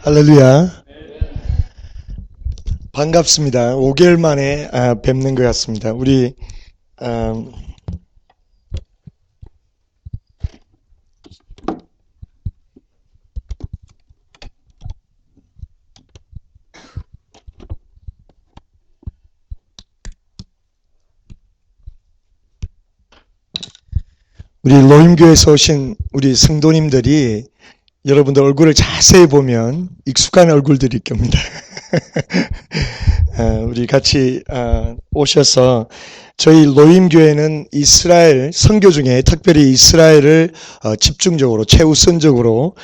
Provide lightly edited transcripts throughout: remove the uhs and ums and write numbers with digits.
할렐루야. 반갑습니다. 5개월 만에 뵙는 것 같습니다. 우리 로임교회에서 오신 우리 성도님들이 여러분들 얼굴을 자세히 보면 익숙한 얼굴들일 겁니다. 우리 같이 오셔서 저희 로임교회는 이스라엘 선교 중에 특별히 이스라엘을 집중적으로 최우선적으로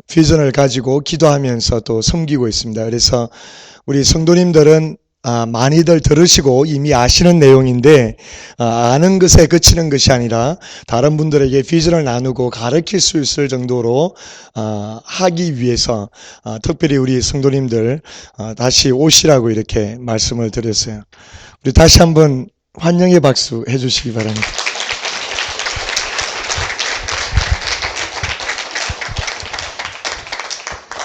비전을 가지고 기도하면서 또 섬기고 있습니다. 그래서 우리 성도님들은 많이들 들으시고 이미 아시는 내용인데 아는 것에 그치는 것이 아니라 다른 분들에게 비전을 나누고 가르칠 수 있을 정도로 하기 위해서 특별히 우리 성도님들 다시 오시라고 이렇게 말씀을 드렸어요. 우리 다시 한번 환영의 박수 해주시기 바랍니다.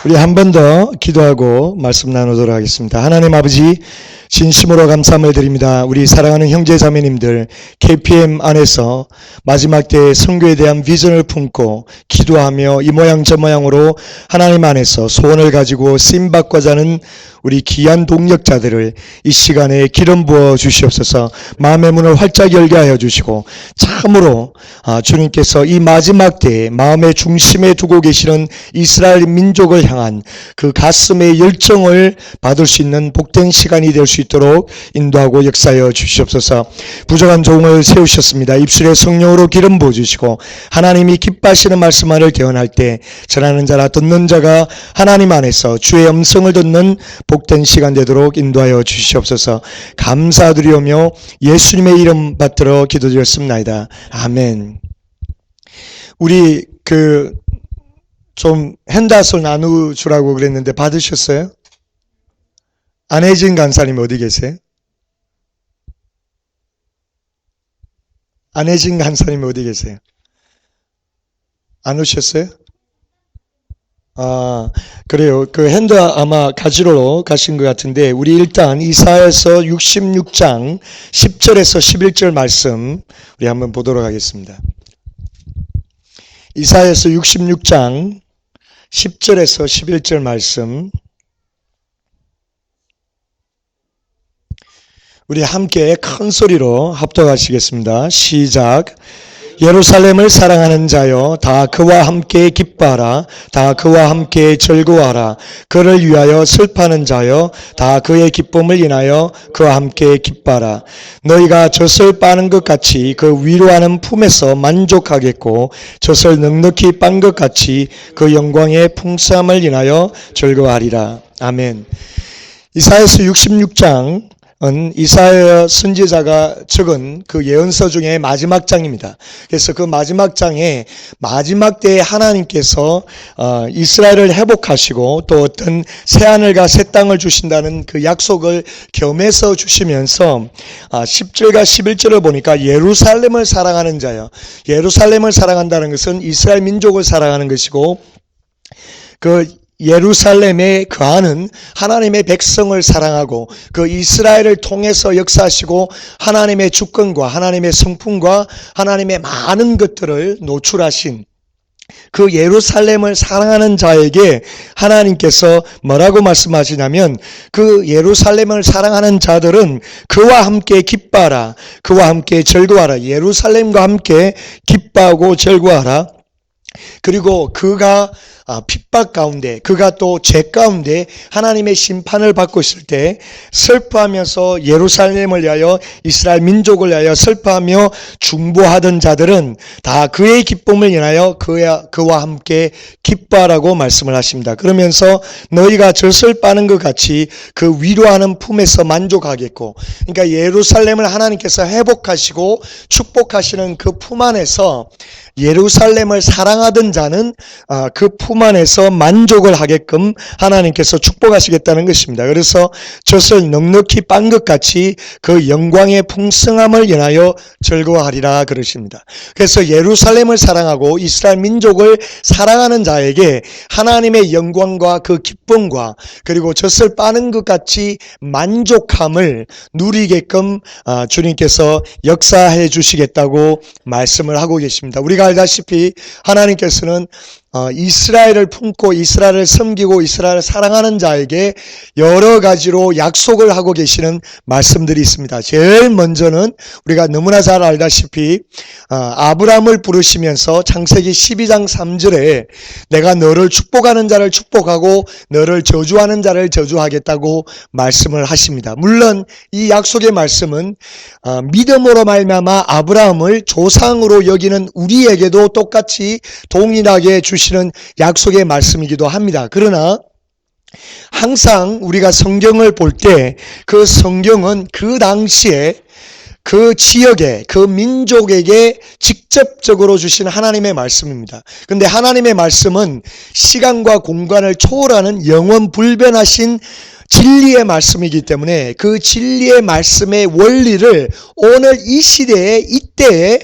우리 한 번 더 기도하고 말씀 나누도록 하겠습니다. 하나님 아버지, 진심으로 감사함을 드립니다. 우리 사랑하는 형제 자매님들 KPM 안에서 마지막 때의 선교에 대한 비전을 품고 기도하며 이 모양 저 모양으로 하나님 안에서 소원을 가지고 쓰임받고자 하는 우리 귀한 동력자들을 이 시간에 기름 부어 주시옵소서. 마음의 문을 활짝 열게 하여 주시고 참으로 주님께서 이 마지막 때에 마음의 중심에 두고 계시는 이스라엘 민족을 향한 그 가슴의 열정을 받을 수 있는 복된 시간이 될 수 있도록 인도하고 역사하여 주시옵소서. 부족한 종을 세우셨습니다. 입술에 성령으로 기름 부어주시고 하나님이 기뻐하시는 말씀만을 대언할 때 전하는 자라 듣는 자가 하나님 안에서 주의 음성을 듣는 복된 시간 되도록 인도하여 주시옵소서. 감사드리오며 예수님의 이름 받들어 기도드렸습니다. 아멘. 우리 좀 핸드아웃을 나누주라고 그랬는데 받으셨어요? 안혜진 간사님 어디 계세요? 안혜진 간사님 어디 계세요? 안 오셨어요? 그래요. 그 핸드 아마 가지러 가신 것 같은데, 우리 일단 이사야서 66장 10절에서 11절 말씀 우리 한번 보도록 하겠습니다. 이사야서 66장 10절에서 11절 말씀 우리 함께 큰 소리로 합독하시겠습니다. 시작. 예루살렘을 사랑하는 자여, 다 그와 함께 기뻐하라. 다 그와 함께 즐거워하라. 그를 위하여 슬퍼하는 자여, 다 그의 기쁨을 인하여 그와 함께 기뻐하라. 너희가 젖을 빠는 것 같이 그 위로하는 품에서 만족하겠고, 젖을 넉넉히 빤 것 같이 그 영광의 풍성함을 인하여 즐거워하리라. 아멘. 이사야서 66장 이사야 선지자가 적은 그 예언서 중에 마지막 장입니다. 그래서 그 마지막 장에 마지막 때에 하나님께서 이스라엘을 회복하시고 또 어떤 새하늘과 새 땅을 주신다는 그 약속을 겸해서 주시면서 10절과 11절을 보니까 예루살렘을 사랑하는 자요. 예루살렘을 사랑한다는 것은 이스라엘 민족을 사랑하는 것이고, 그 예루살렘에 거하는 하나님의 백성을 사랑하고 그 이스라엘을 통해서 역사하시고 하나님의 주권과 하나님의 성품과 하나님의 많은 것들을 노출하신 그 예루살렘을 사랑하는 자에게 하나님께서 뭐라고 말씀하시냐면, 그 예루살렘을 사랑하는 자들은 그와 함께 기뻐하라. 그와 함께 즐거워하라. 예루살렘과 함께 기뻐하고 즐거워하라. 그리고 그가 핍박 가운데, 그가 또 죄 가운데 하나님의 심판을 받고 있을 때 슬퍼하면서 예루살렘을 위하여, 이스라엘 민족을 위하여 슬퍼하며 중보하던 자들은 다 그의 기쁨을 인하여 그와 함께 기뻐하라고 말씀을 하십니다. 그러면서 너희가 젖을 빠는 것 같이 그 위로하는 품에서 만족하겠고, 그러니까 예루살렘을 하나님께서 회복하시고 축복하시는 그 품 안에서 예루살렘을 사랑하던 자는 그 품 안에서 만족을 하게끔 하나님께서 축복하시겠다는 것입니다. 그래서 젖을 넉넉히 빤 것 같이 그 영광의 풍성함을 인하여 즐거워하리라 그러십니다. 그래서 예루살렘을 사랑하고 이스라엘 민족을 사랑하는 자에게 하나님의 영광과 그 기쁨과 그리고 젖을 빠는 것 같이 만족함을 누리게끔 주님께서 역사해 주시겠다고 말씀을 하고 계십니다. 우리가 알다시피 하나님께서는 이스라엘을 품고 이스라엘을 섬기고 이스라엘을 사랑하는 자에게 여러 가지로 약속을 하고 계시는 말씀들이 있습니다. 제일 먼저는 우리가 너무나 잘 알다시피 아브라함을 부르시면서 창세기 12장 3절에 내가 너를 축복하는 자를 축복하고 너를 저주하는 자를 저주하겠다고 말씀을 하십니다. 물론 이 약속의 말씀은 믿음으로 말미암아 아브라함을 조상으로 여기는 우리에게도 똑같이 동일하게 주시는 약속의 말씀이기도 합니다. 그러나 항상 우리가 성경을 볼 때 그 성경은 그 당시에 그 지역에 그 민족에게 직접적으로 주신 하나님의 말씀입니다. 그런데 하나님의 말씀은 시간과 공간을 초월하는 영원 불변하신 진리의 말씀이기 때문에 그 진리의 말씀의 원리를 오늘 이 시대에 이때에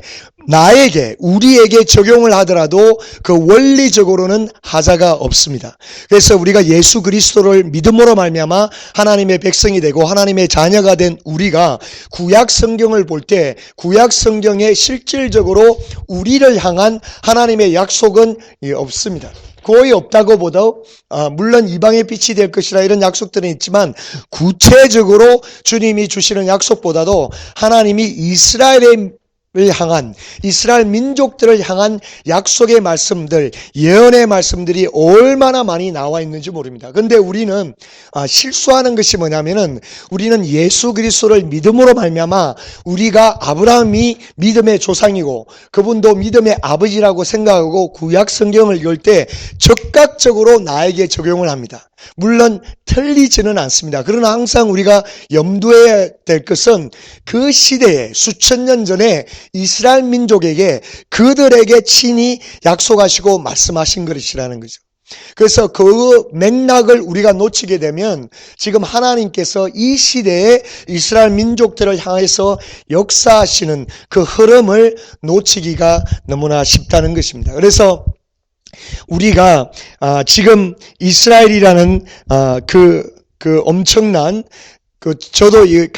나에게 우리에게 적용을 하더라도 그 원리적으로는 하자가 없습니다. 그래서 우리가 예수 그리스도를 믿음으로 말미암아 하나님의 백성이 되고 하나님의 자녀가 된 우리가 구약 성경을 볼 때 구약 성경에 실질적으로 우리를 향한 하나님의 약속은 없습니다. 거의 없다고 보도 물론 이방의 빛이 될 것이라 이런 약속들은 있지만 구체적으로 주님이 주시는 약속보다도 하나님이 이스라엘의 향한 이스라엘 민족들을 향한 약속의 말씀들, 예언의 말씀들이 얼마나 많이 나와 있는지 모릅니다. 그런데 우리는 실수하는 것이 뭐냐면은 우리는 예수 그리스도를 믿음으로 말미암아 우리가 아브라함이 믿음의 조상이고 그분도 믿음의 아버지라고 생각하고 구약 성경을 읽을 때 적극적으로 나에게 적용을 합니다. 물론 틀리지는 않습니다. 그러나 항상 우리가 염두해야 될 것은 그 시대에 수천 년 전에 이스라엘 민족에게 그들에게 친히 약속하시고 말씀하신 것이라는 거죠. 그래서 그 맥락을 우리가 놓치게 되면 지금 하나님께서 이 시대에 이스라엘 민족들을 향해서 역사하시는 그 흐름을 놓치기가 너무나 쉽다는 것입니다. 그래서 우리가 지금 이스라엘이라는 그 엄청난 저도 이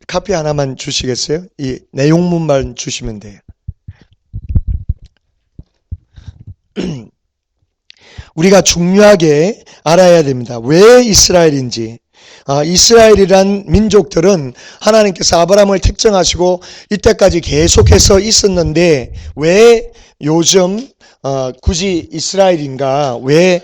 카피 하나만 주시겠어요? 이 내용문만 주시면 돼요. 우리가 중요하게 알아야 됩니다. 왜 이스라엘인지. 이스라엘이란 민족들은 하나님께서 아브라함을 택정하시고 이때까지 계속해서 있었는데 왜 요즘 굳이 이스라엘인가? 왜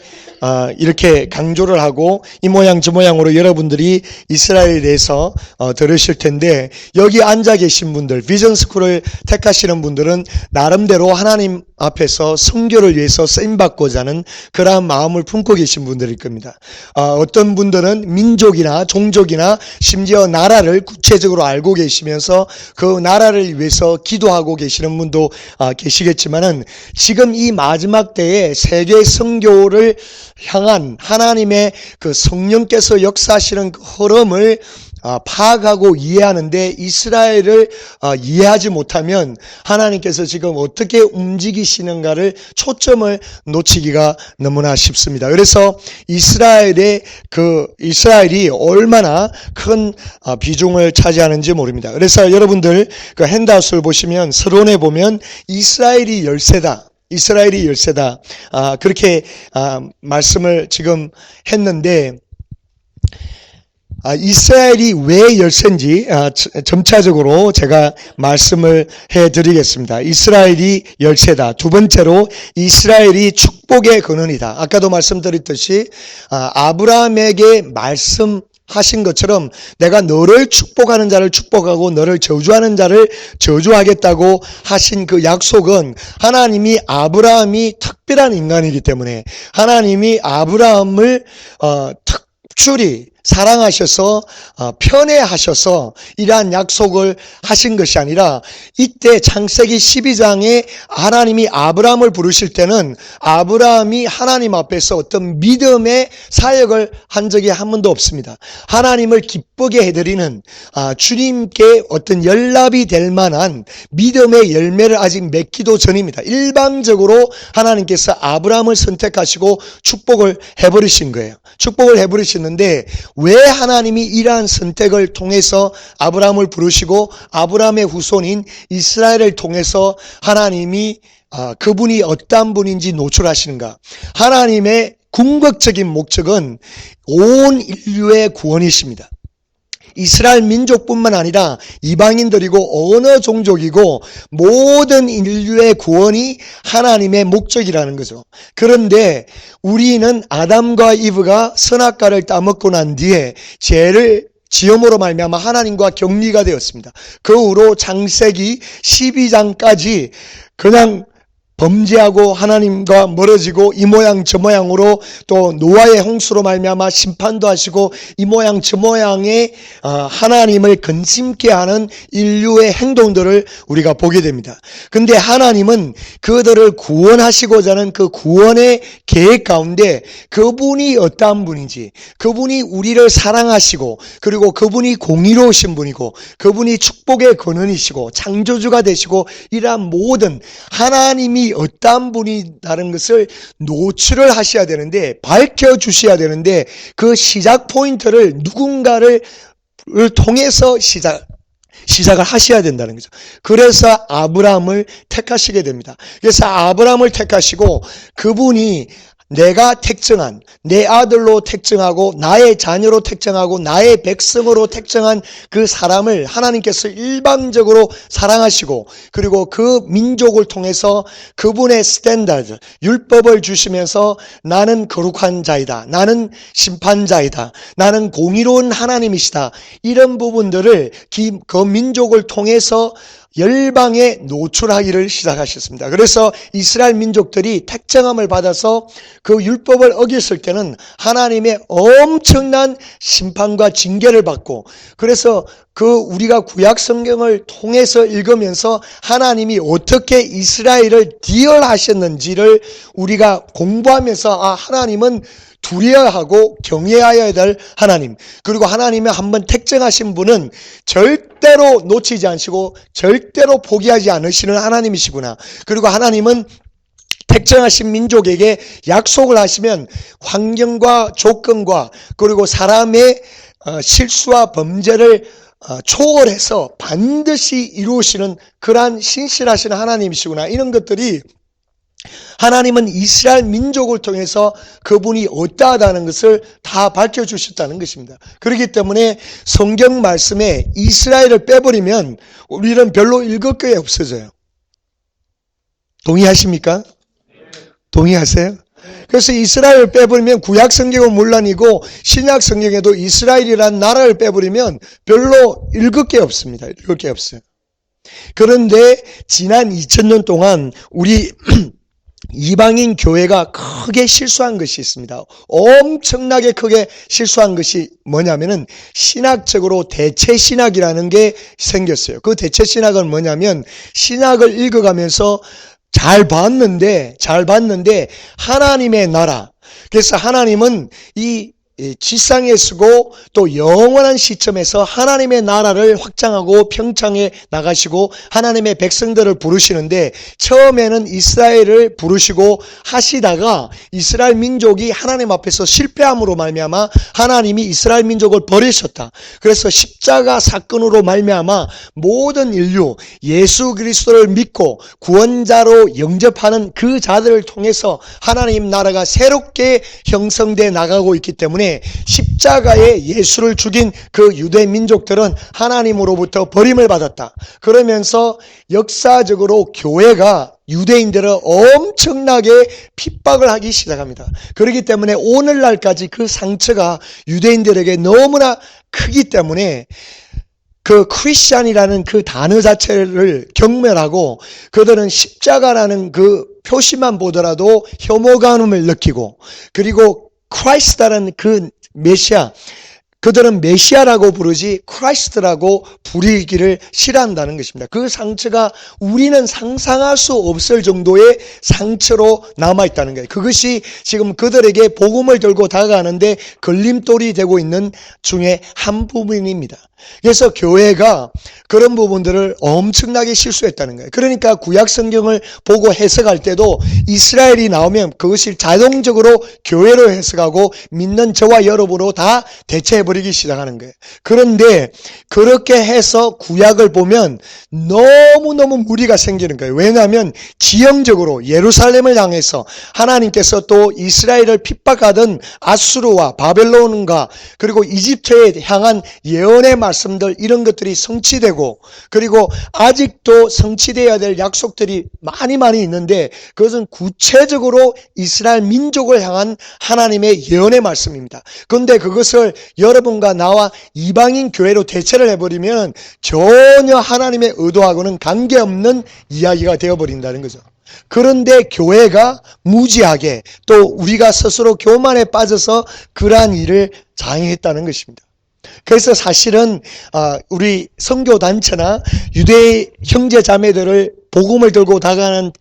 이렇게 강조를 하고 이 모양 저 모양으로 여러분들이 이스라엘에 대해서 들으실 텐데 여기 앉아 계신 분들, 비전 스쿨을 택하시는 분들은 나름대로 하나님 앞에서 선교를 위해서 쓰임받고자 하는 그러한 마음을 품고 계신 분들일 겁니다. 어떤 분들은 민족이나 종족이나 심지어 나라를 구체적으로 알고 계시면서 그 나라를 위해서 기도하고 계시는 분도 계시겠지만은 지금 이 마지막 때에 세계 선교를 향한 하나님의 그 성령께서 역사하시는 그 흐름을 파악하고 이해하는데 이스라엘을 이해하지 못하면 하나님께서 지금 어떻게 움직이시는가를 초점을 놓치기가 너무나 쉽습니다. 그래서 이스라엘이 얼마나 큰 비중을 차지하는지 모릅니다. 그래서 여러분들 그 핸드아웃을 보시면 서론에 보면 이스라엘이 열세다. 그렇게 말씀을 지금 했는데 이스라엘이 왜 열세인지 점차적으로 제가 말씀을 해드리겠습니다. 이스라엘이 열세다. 두 번째로 이스라엘이 축복의 근원이다. 아까도 말씀드렸듯이 아브라함에게 말씀하신 것처럼 내가 너를 축복하는 자를 축복하고 너를 저주하는 자를 저주하겠다고 하신 그 약속은 하나님이 아브라함이 특별한 인간이기 때문에 하나님이 아브라함을 특출히 사랑하셔서 편애하셔서 이러한 약속을 하신 것이 아니라 이때 창세기 12장에 하나님이 아브라함을 부르실 때는 아브라함이 하나님 앞에서 어떤 믿음의 사역을 한 적이 한 번도 없습니다. 하나님을 기쁘게 해드리는 주님께 어떤 연락이 될 만한 믿음의 열매를 아직 맺기도 전입니다. 일방적으로 하나님께서 아브라함을 선택하시고 축복을 해버리신 거예요. 축복을 해버리셨는데 왜 하나님이 이러한 선택을 통해서 아브라함을 부르시고 아브라함의 후손인 이스라엘을 통해서 하나님이 그분이 어떠한 분인지 노출하시는가? 하나님의 궁극적인 목적은 온 인류의 구원이십니다. 이스라엘 민족뿐만 아니라 이방인들이고 어느 종족이고 모든 인류의 구원이 하나님의 목적이라는 거죠. 그런데 우리는 아담과 이브가 선악과를 따먹고 난 뒤에 죄를 지음으로 말미암아 하나님과 격리가 되었습니다. 그 후로 창세기 12장까지 그냥 범죄하고 하나님과 멀어지고 이 모양 저 모양으로 또 노아의 홍수로 말미암아 심판도 하시고 이 모양 저 모양의 하나님을 근심케 하는 인류의 행동들을 우리가 보게 됩니다. 근데 하나님은 그들을 구원하시고자 하는 그 구원의 계획 가운데 그분이 어떠한 분인지, 그분이 우리를 사랑하시고 그리고 그분이 공의로우신 분이고 그분이 축복의 근원이시고 창조주가 되시고 이러한 모든 하나님이 어떠한 분이라는 것을 노출을 하셔야 되는데, 밝혀주셔야 되는데 그 시작 포인트를 누군가를 통해서 시작을 하셔야 된다는 거죠. 그래서 아브라함을 택하시게 됩니다. 그래서 아브라함을 택하시고 그분이 내가 택정한, 내 아들로 택정하고 나의 자녀로 택정하고 나의 백성으로 택정한 그 사람을 하나님께서 일방적으로 사랑하시고 그리고 그 민족을 통해서 그분의 스탠다드, 율법을 주시면서 나는 거룩한 자이다, 나는 심판자이다, 나는 공의로운 하나님이시다, 이런 부분들을 그 민족을 통해서 열방에 노출하기를 시작하셨습니다. 그래서 이스라엘 민족들이 택정함을 받아서 그 율법을 어겼을 때는 하나님의 엄청난 심판과 징계를 받고, 그래서 우리가 구약 성경을 통해서 읽으면서 하나님이 어떻게 이스라엘을 디얼하셨는지를 우리가 공부하면서 하나님은 두려워하고 경외하여야 될 하나님, 그리고 하나님의 한번 택정하신 분은 절대로 놓치지 않으시고 절대로 포기하지 않으시는 하나님이시구나. 그리고 하나님은 택정하신 민족에게 약속을 하시면 환경과 조건과 그리고 사람의 실수와 범죄를 초월해서 반드시 이루시는 그러한 신실하신 하나님이시구나. 이런 것들이 하나님은 이스라엘 민족을 통해서 그분이 어떠하다는 것을 다 밝혀주셨다는 것입니다. 그렇기 때문에 성경 말씀에 이스라엘을 빼버리면 우리는 별로 읽을 게 없어져요. 동의하십니까? 동의하세요? 그래서 이스라엘을 빼버리면 구약 성경은 물론이고 신약 성경에도 이스라엘이라는 나라를 빼버리면 별로 읽을 게 없습니다. 읽을 게 없어요. 그런데 지난 2000년 동안 우리 이방인 교회가 크게 실수한 것이 있습니다. 엄청나게 크게 실수한 것이 뭐냐면은 신학적으로 대체 신학이라는 게 생겼어요. 그 대체 신학은 뭐냐면 신학을 읽어가면서 잘 봤는데 하나님의 나라, 그래서 하나님은 이 지상에 쓰고 또 영원한 시점에서 하나님의 나라를 확장하고 평창에 나가시고 하나님의 백성들을 부르시는데, 처음에는 이스라엘을 부르시고 하시다가 이스라엘 민족이 하나님 앞에서 실패함으로 말미암아 하나님이 이스라엘 민족을 버리셨다. 그래서 십자가 사건으로 말미암아 모든 인류 예수 그리스도를 믿고 구원자로 영접하는 그 자들을 통해서 하나님 나라가 새롭게 형성돼 나가고 있기 때문에 십자가에 예수를 죽인 그 유대 민족들은 하나님으로부터 버림을 받았다. 그러면서 역사적으로 교회가 유대인들을 엄청나게 핍박을 하기 시작합니다. 그렇기 때문에 오늘날까지 그 상처가 유대인들에게 너무나 크기 때문에 그 크리스찬이라는 그 단어 자체를 경멸하고 그들은 십자가라는 그 표시만 보더라도 혐오감을 느끼고, 그리고 크라이스트라는 그 메시아, 그들은 메시아라고 부르지 크라이스트라고 부르기를 싫어한다는 것입니다. 그 상처가 우리는 상상할 수 없을 정도의 상처로 남아있다는 거예요. 그것이 지금 그들에게 복음을 들고 다가가는데 걸림돌이 되고 있는 중에 한 부분입니다. 그래서 교회가 그런 부분들을 엄청나게 실수했다는 거예요. 그러니까 구약 성경을 보고 해석할 때도 이스라엘이 나오면 그것이 자동적으로 교회로 해석하고 믿는 저와 여러분으로 다 대체해버리기 시작하는 거예요. 그런데 그렇게 해서 구약을 보면 너무너무 무리가 생기는 거예요. 왜냐하면 지형적으로 예루살렘을 향해서 하나님께서 또 이스라엘을 핍박하던 아수르와 바벨론과 그리고 이집트에 향한 예언의 말씀들, 이런 것들이 성취되고, 그리고 아직도 성취되어야 될 약속들이 많이 있는데 그것은 구체적으로 이스라엘 민족을 향한 하나님의 예언의 말씀입니다. 그런데 그것을 여러분과 나와 이방인 교회로 대체를 해버리면 전혀 하나님의 의도하고는 관계없는 이야기가 되어버린다는 거죠. 그런데 교회가 무지하게 또 우리가 스스로 교만에 빠져서 그러한 일을 장애했다는 것입니다. 그래서 사실은 우리 선교단체나 유대 형제 자매들을 복음을 들고 다가가는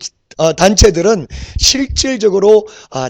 단체들은 실질적으로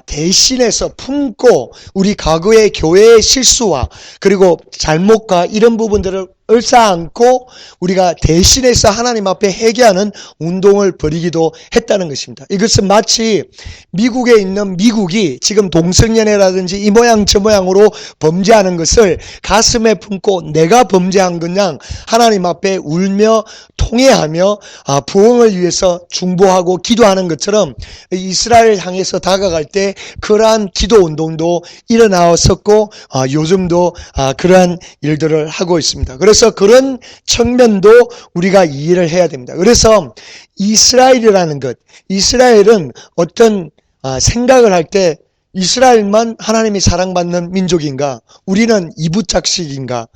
대신해서 품고 우리 과거의 교회의 실수와 그리고 잘못과 이런 부분들을 얼싸안고 우리가 대신해서 하나님 앞에 회개하는 운동을 벌이기도 했다는 것입니다. 이것은 마치 미국에 있는 미국이 지금 동성연애라든지 이 모양 저 모양으로 범죄하는 것을 가슴에 품고 내가 범죄한 그냥 하나님 앞에 울며 통회하며 부흥을 위해서 중보하고 기도하는 것처럼 이스라엘 향해서 다가갈 때 그러한 기도 운동도 일어나왔었고 요즘도 그러한 일들을 하고 있습니다. 그래서 그런 측면도 우리가 이해를 해야 됩니다. 그래서 이스라엘이라는 것, 이스라엘은 어떤 생각을 할 때 이스라엘만 하나님이 사랑받는 민족인가? 우리는 이부작식인가?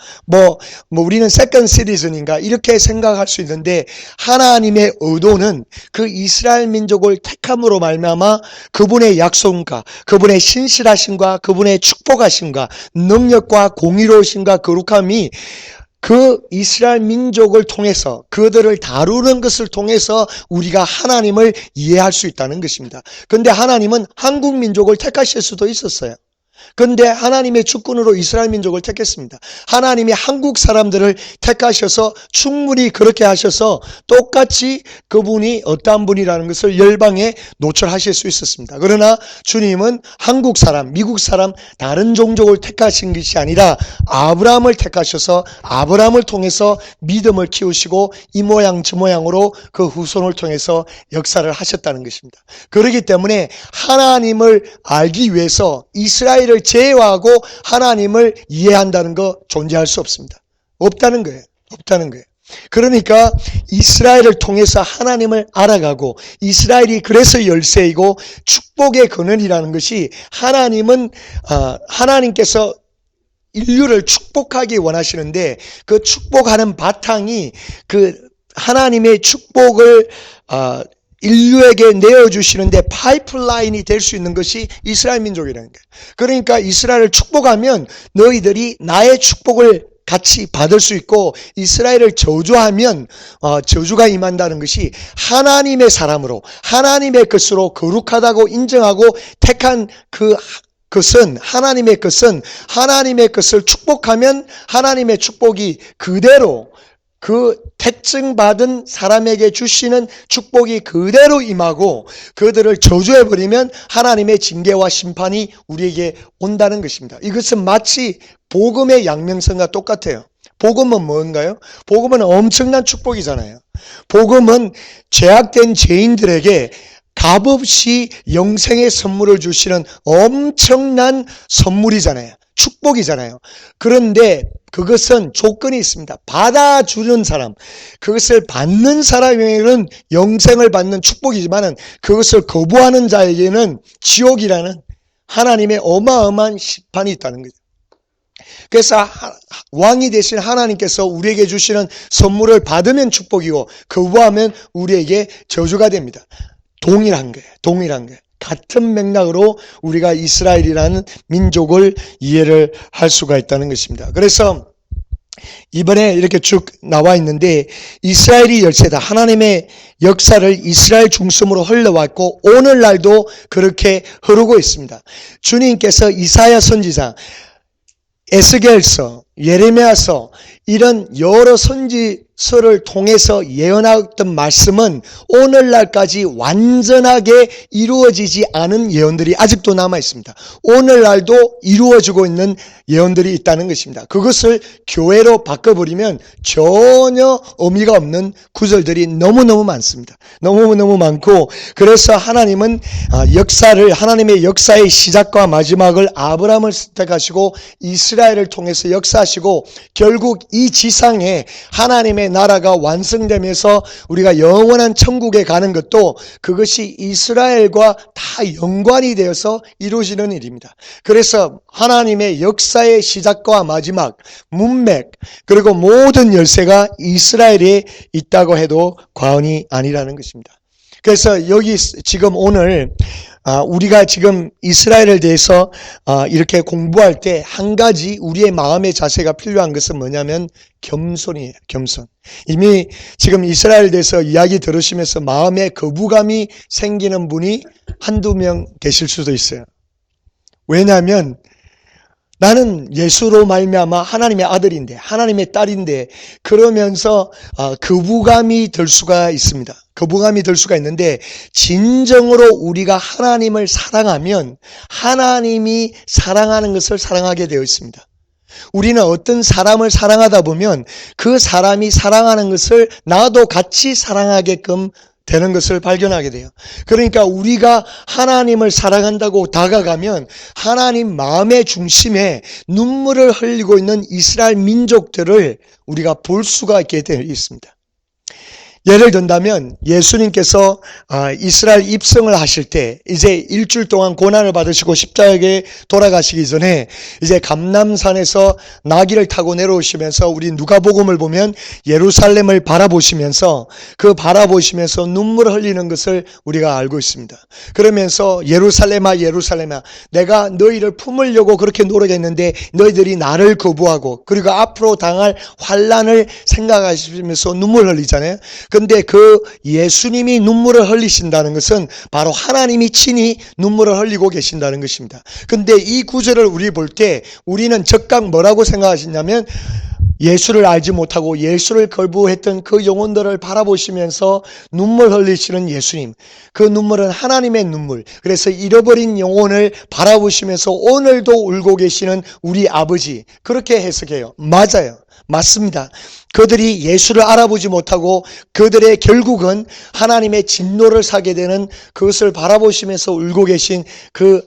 우리는 세컨 시리즌인가? 이렇게 생각할 수 있는데 하나님의 의도는 그 이스라엘 민족을 택함으로 말미암아 그분의 약속과 그분의 신실하심과 그분의 축복하심과 능력과 공의로우심과 거룩함이 그 이스라엘 민족을 통해서 그들을 다루는 것을 통해서 우리가 하나님을 이해할 수 있다는 것입니다. 그런데 하나님은 한국 민족을 택하실 수도 있었어요. 그런데 하나님의 주권으로 이스라엘 민족을 택했습니다. 하나님이 한국 사람들을 택하셔서 충분히 그렇게 하셔서 똑같이 그분이 어떠한 분이라는 것을 열방에 노출하실 수 있었습니다. 그러나 주님은 한국 사람, 미국 사람, 다른 종족을 택하신 것이 아니라 아브라함을 택하셔서 아브라함을 통해서 믿음을 키우시고 이 모양 저 모양으로 그 후손을 통해서 역사를 하셨다는 것입니다. 그렇기 때문에 하나님을 알기 위해서 이스라엘을 제외하고 하나님을 이해한다는 거 존재할 수 없습니다. 없다는 거예요. 그러니까 이스라엘을 통해서 하나님을 알아가고 이스라엘이 그래서 열쇠이고 축복의 근원이라는 것이 하나님께서 인류를 축복하기 원하시는데 그 축복하는 바탕이 그 하나님의 축복을 인류에게 내어주시는데 파이프라인이 될 수 있는 것이 이스라엘 민족이라는 거예요. 그러니까 이스라엘을 축복하면 너희들이 나의 축복을 같이 받을 수 있고 이스라엘을 저주하면 저주가 임한다는 것이 하나님의 사람으로 하나님의 것으로 거룩하다고 인정하고 택한 하나님의 것을 축복하면 하나님의 축복이 그대로 그 택증받은 사람에게 주시는 축복이 그대로 임하고 그들을 저주해버리면 하나님의 징계와 심판이 우리에게 온다는 것입니다. 이것은 마치 복음의 양면성과 똑같아요. 복음은 뭔가요? 복음은 엄청난 축복이잖아요. 복음은 죄악된 죄인들에게 값없이 영생의 선물을 주시는 엄청난 선물이잖아요. 축복이잖아요. 그런데 그것은 조건이 있습니다. 받아주는 사람, 그것을 받는 사람에게는 영생을 받는 축복이지만 그것을 거부하는 자에게는 지옥이라는 하나님의 어마어마한 심판이 있다는 거죠. 그래서 왕이 되신 하나님께서 우리에게 주시는 선물을 받으면 축복이고 거부하면 우리에게 저주가 됩니다. 동일한 거예요. 같은 맥락으로 우리가 이스라엘이라는 민족을 이해를 할 수가 있다는 것입니다. 그래서 이번에 이렇게 쭉 나와 있는데 이스라엘이 열세다. 하나님의 역사를 이스라엘 중심으로 흘러왔고 오늘날도 그렇게 흐르고 있습니다. 주님께서 이사야 선지자, 에스겔서, 예레미야서 이런 여러 선지서를 통해서 예언했던 말씀은 오늘날까지 완전하게 이루어지지 않은 예언들이 아직도 남아 있습니다. 오늘날도 이루어지고 있는 예언들이 있다는 것입니다. 그것을 교회로 바꿔버리면 전혀 의미가 없는 구절들이 너무너무 많습니다. 너무너무 많고 그래서 하나님은 하나님의 역사의 시작과 마지막을 아브라함을 선택하시고 이스라엘을 통해서 역사하시고 결국 이 지상에 하나님의 나라가 완성되면서 우리가 영원한 천국에 가는 것도 그것이 이스라엘과 다 연관이 되어서 이루어지는 일입니다. 그래서 하나님의 역사의 시작과 마지막, 문맥, 그리고 모든 열쇠가 이스라엘에 있다고 해도 과언이 아니라는 것입니다. 그래서 여기 지금 오늘 우리가 지금 이스라엘에 대해서 이렇게 공부할 때 한 가지 우리의 마음의 자세가 필요한 것은 뭐냐면 겸손이에요. 겸손. 이미 지금 이스라엘에 대해서 이야기 들으시면서 마음에 거부감이 생기는 분이 한두 명 계실 수도 있어요. 왜냐하면 나는 예수로 말미암아 하나님의 아들인데 하나님의 딸인데 그러면서 거부감이 들 수가 있습니다. 거부감이 들 수가 있는데 진정으로 우리가 하나님을 사랑하면 하나님이 사랑하는 것을 사랑하게 되어 있습니다. 우리는 어떤 사람을 사랑하다 보면 그 사람이 사랑하는 것을 나도 같이 사랑하게끔 되는 것을 발견하게 돼요. 그러니까 우리가 하나님을 사랑한다고 다가가면 하나님 마음의 중심에 눈물을 흘리고 있는 이스라엘 민족들을 우리가 볼 수가 있게 되어 있습니다. 예를 든다면 예수님께서 이스라엘 입성을 하실 때 이제 일주일 동안 고난을 받으시고 십자가에 돌아가시기 전에 이제 감람산에서 나귀를 타고 내려오시면서 우리 누가복음을 보면 예루살렘을 바라보시면서 눈물을 흘리는 것을 우리가 알고 있습니다. 그러면서 예루살렘아 예루살렘아 내가 너희를 품으려고 그렇게 노력했는데 너희들이 나를 거부하고 그리고 앞으로 당할 환난을 생각하시면서 눈물 흘리잖아요. 근데 그 예수님이 눈물을 흘리신다는 것은 바로 하나님이 친히 눈물을 흘리고 계신다는 것입니다. 근데 이 구절을 우리 볼 때 우리는 즉각 뭐라고 생각하시냐면 예수를 알지 못하고 예수를 거부했던 그 영혼들을 바라보시면서 눈물 흘리시는 예수님. 그 눈물은 하나님의 눈물. 그래서 잃어버린 영혼을 바라보시면서 오늘도 울고 계시는 우리 아버지. 그렇게 해석해요. 맞아요. 맞습니다. 그들이 예수를 알아보지 못하고 그들의 결국은 하나님의 진노를 사게 되는 그것을 바라보시면서 울고 계신 그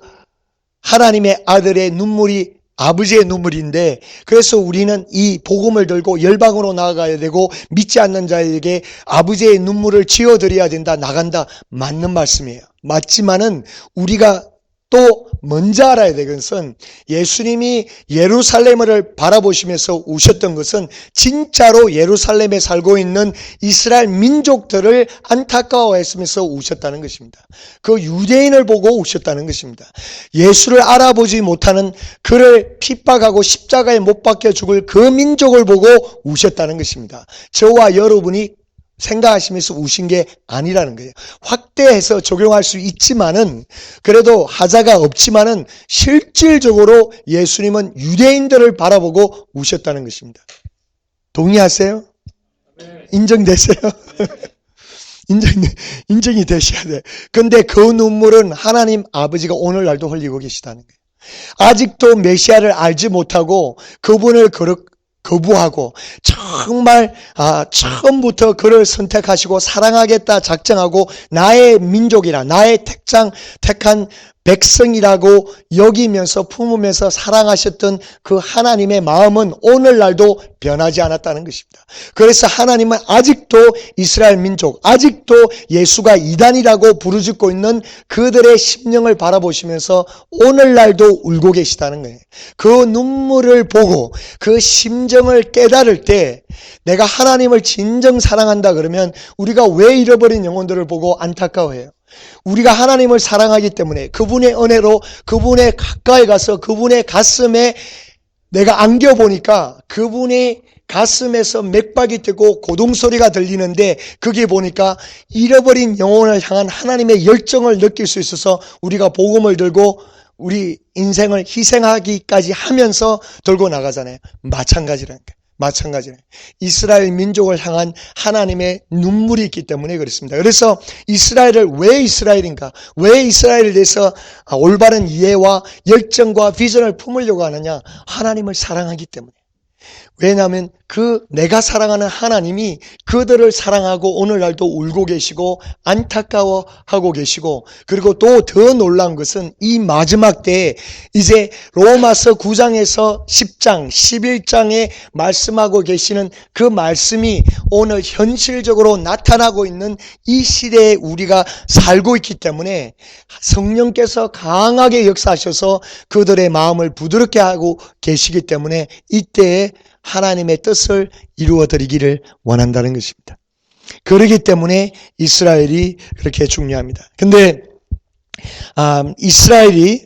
하나님의 아들의 눈물이 아버지의 눈물인데 그래서 우리는 이 복음을 들고 열방으로 나아가야 되고 믿지 않는 자에게 아버지의 눈물을 지어드려야 된다. 나간다. 맞는 말씀이에요. 맞지만은 우리가 또 먼저 알아야 될 것은 예수님이 예루살렘을 바라보시면서 우셨던 것은 진짜로 예루살렘에 살고 있는 이스라엘 민족들을 안타까워했으면서 우셨다는 것입니다. 그 유대인을 보고 우셨다는 것입니다. 예수를 알아보지 못하는 그를 핍박하고 십자가에 못 박혀 죽을 그 민족을 보고 우셨다는 것입니다. 저와 여러분이 생각하시면서 우신 게 아니라는 거예요. 확대해서 적용할 수 있지만은 그래도 하자가 없지만은 실질적으로 예수님은 유대인들을 바라보고 우셨다는 것입니다. 동의하세요? 인정되세요? 인정이 되셔야 돼요. 근데 그 눈물은 하나님 아버지가 오늘날도 흘리고 계시다는 거예요. 아직도 메시아를 알지 못하고 그분을 거부하고 정말 처음부터 그를 선택하시고 사랑하겠다 작정하고 나의 민족이라 나의 택한 백성이라고 여기면서 품으면서 사랑하셨던 그 하나님의 마음은 오늘날도 변하지 않았다는 것입니다. 그래서 하나님은 아직도 이스라엘 민족, 아직도 예수가 이단이라고 부르짖고 있는 그들의 심령을 바라보시면서 오늘날도 울고 계시다는 거예요. 그 눈물을 보고 그 심정을 깨달을 때 내가 하나님을 진정 사랑한다 그러면 우리가 왜 잃어버린 영혼들을 보고 안타까워해요? 우리가 하나님을 사랑하기 때문에 그분의 은혜로 그분의 가까이 가서 그분의 가슴에 내가 안겨보니까 그분의 가슴에서 맥박이 뜨고 고동소리가 들리는데 그게 보니까 잃어버린 영혼을 향한 하나님의 열정을 느낄 수 있어서 우리가 복음을 들고 우리 인생을 희생하기까지 하면서 들고 나가잖아요. 마찬가지라는 거예요. 마찬가지로 이스라엘 민족을 향한 하나님의 눈물이 있기 때문에 그렇습니다. 그래서 이스라엘을 왜 이스라엘인가? 왜 이스라엘에 대해서 올바른 이해와 열정과 비전을 품으려고 하느냐? 하나님을 사랑하기 때문에. 왜냐하면 내가 사랑하는 하나님이 그들을 사랑하고 오늘날도 울고 계시고 안타까워하고 계시고 그리고 또 더 놀라운 것은 이 마지막 때에 이제 로마서 9장에서 10장, 11장에 말씀하고 계시는 그 말씀이 오늘 현실적으로 나타나고 있는 이 시대에 우리가 살고 있기 때문에 성령께서 강하게 역사하셔서 그들의 마음을 부드럽게 하고 계시기 때문에 이때에 하나님의 뜻을 이루어드리기를 원한다는 것입니다. 그렇기 때문에 이스라엘이 그렇게 중요합니다. 근데 이스라엘이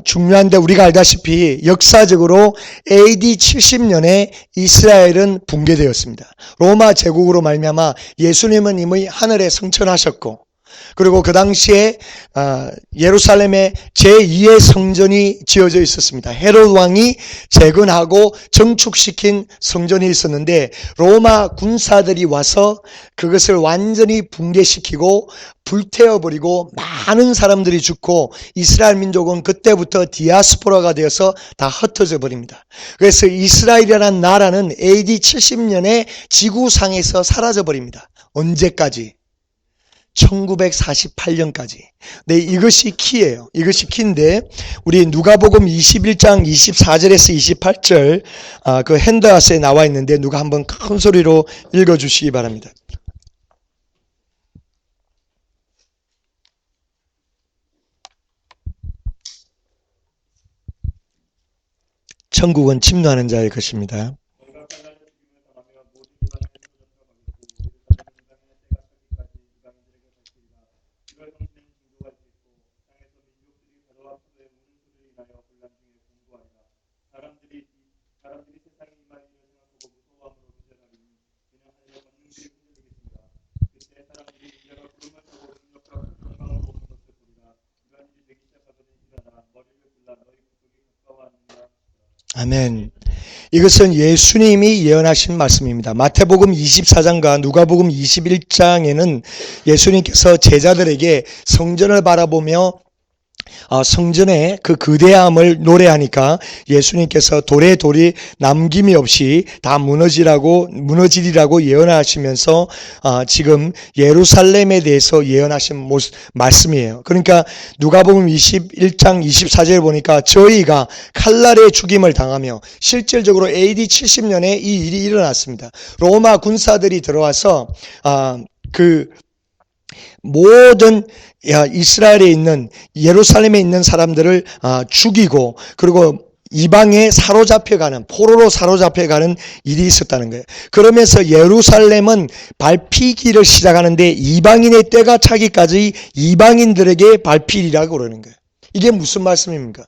중요한데 우리가 알다시피 역사적으로 AD 70년에 이스라엘은 붕괴되었습니다. 로마 제국으로 말미암아 예수님은 이미 하늘에 승천하셨고 그리고 그 당시에 예루살렘에 제2의 성전이 지어져 있었습니다. 헤롯 왕이 재건하고 정축시킨 성전이 있었는데 로마 군사들이 와서 그것을 완전히 붕괴시키고 불태워버리고 많은 사람들이 죽고 이스라엘 민족은 그때부터 디아스포라가 되어서 다 흩어져 버립니다. 그래서 이스라엘이라는 나라는 AD 70년에 지구상에서 사라져 버립니다. 언제까지? 1948년까지. 네, 이것이 키예요. 이것이 키인데 우리 누가복음 21장 24절에서 28절 그 핸드아웃에 나와 있는데 누가 한번 큰 소리로 읽어 주시기 바랍니다. 천국은 침노하는 자의 것입니다. 아멘. 이것은 예수님이 예언하신 말씀입니다. 마태복음 24장과 누가복음 21장에는 예수님께서 제자들에게 성전을 바라보며 성전의 그 거대함을 노래하니까 예수님께서 돌에 돌이 남김이 없이 다 무너지리라고 예언하시면서 지금 예루살렘에 대해서 예언하신 말씀이에요. 그러니까 누가복음 21장 24절에 보니까 저희가 칼날에 죽임을 당하며 실질적으로 AD 70년에 이 일이 일어났습니다. 로마 군사들이 들어와서 모든 이스라엘에 있는 예루살렘에 있는 사람들을 죽이고 그리고 이방에 사로잡혀가는 포로로 사로잡혀가는 일이 있었다는 거예요. 그러면서 예루살렘은 밟히기를 시작하는데 이방인의 때가 차기까지 이방인들에게 밟히리라고 그러는 거예요. 이게 무슨 말씀입니까?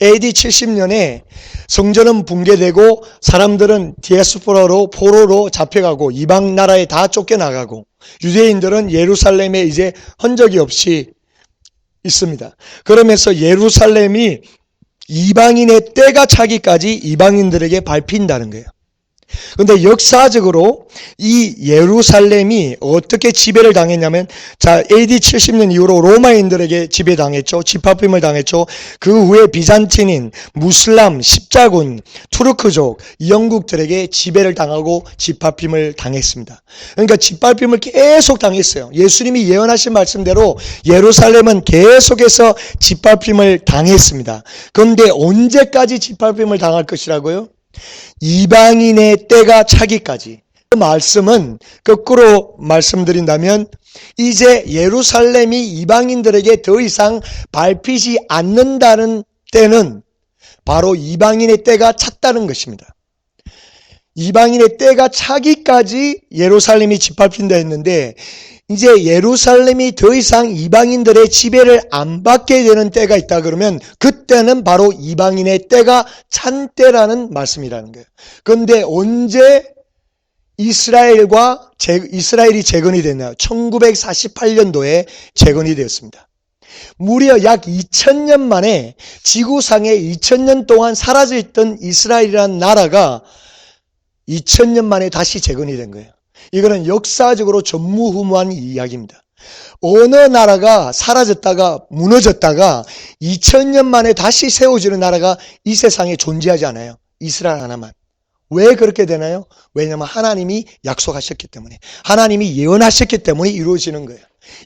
AD 70년에 성전은 붕괴되고 사람들은 디아스포라로 포로로 잡혀가고 이방 나라에 다 쫓겨나가고 유대인들은 예루살렘에 이제 흔적이 없이 있습니다. 그러면서 예루살렘이 이방인의 때가 차기까지 이방인들에게 밟힌다는 거예요. 그런데 역사적으로 이 예루살렘이 어떻게 지배를 당했냐면 AD 70년 이후로 로마인들에게 지배당했죠. 집합임을 당했죠. 그 후에 비잔틴인, 무슬람, 십자군, 투르크족, 영국들에게 지배를 당하고 집합임을 당했습니다. 그러니까 집합임을 계속 당했어요. 예수님이 예언하신 말씀대로 예루살렘은 계속해서 집합임을 당했습니다. 그런데 언제까지 집합임을 당할 것이라고요? 이방인의 때가 차기까지. 그 말씀은 거꾸로 말씀드린다면 이제 예루살렘이 이방인들에게 더 이상 밟히지 않는다는 때는 바로 이방인의 때가 찼다는 것입니다. 이방인의 때가 차기까지 예루살렘이 짓밟힌다 했는데 이제 예루살렘이 더 이상 이방인들의 지배를 안 받게 되는 때가 있다 그러면 그때는 바로 이방인의 때가 찬 때라는 말씀이라는 거예요. 그런데 언제 이스라엘이 재건이 됐나요? 1948년도에 재건이 되었습니다. 무려 약 2000년 만에 지구상에 2000년 동안 사라져 있던 이스라엘이라는 나라가 2000년 만에 다시 재건이 된 거예요. 이거는 역사적으로 전무후무한 이야기입니다. 어느 나라가 사라졌다가 무너졌다가 2000년 만에 다시 세워지는 나라가 이 세상에 존재하지 않아요. 이스라엘 하나만. 왜 그렇게 되나요? 왜냐하면 하나님이 약속하셨기 때문에, 하나님이 예언하셨기 때문에 이루어지는 거예요.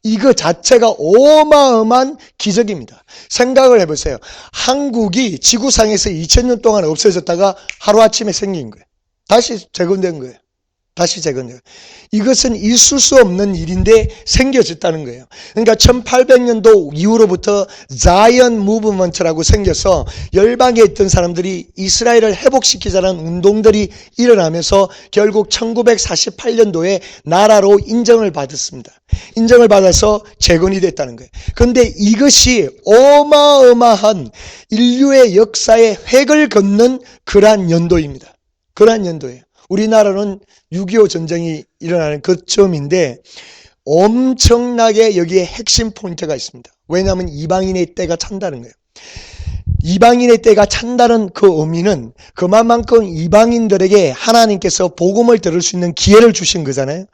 이거 자체가 어마어마한 기적입니다. 생각을 해보세요. 한국이 지구상에서 2000년 동안 없어졌다가 하루아침에 생긴 거예요. 다시 재건된 거예요. 다시 재건돼요. 이것은 있을 수 없는 일인데 생겨졌다는 거예요. 그러니까 1800년도 이후로부터 자이언 무브먼트라고 생겨서 열방에 있던 사람들이 이스라엘을 회복시키자는 운동들이 일어나면서 결국 1948년도에 나라로 인정을 받았습니다. 인정을 받아서 재건이 됐다는 거예요. 그런데 이것이 어마어마한 인류의 역사에 획을 긋는 그러한 연도입니다. 그러한 연도예요. 우리나라는 6.25 전쟁이 일어나는 그쯤인데 엄청나게 여기에 핵심 포인트가 있습니다. 왜냐하면 이방인의 때가 찬다는 거예요. 이방인의 때가 찬다는 그 의미는 그만큼 이방인들에게 하나님께서 복음을 들을 수 있는 기회를 주신 거잖아요.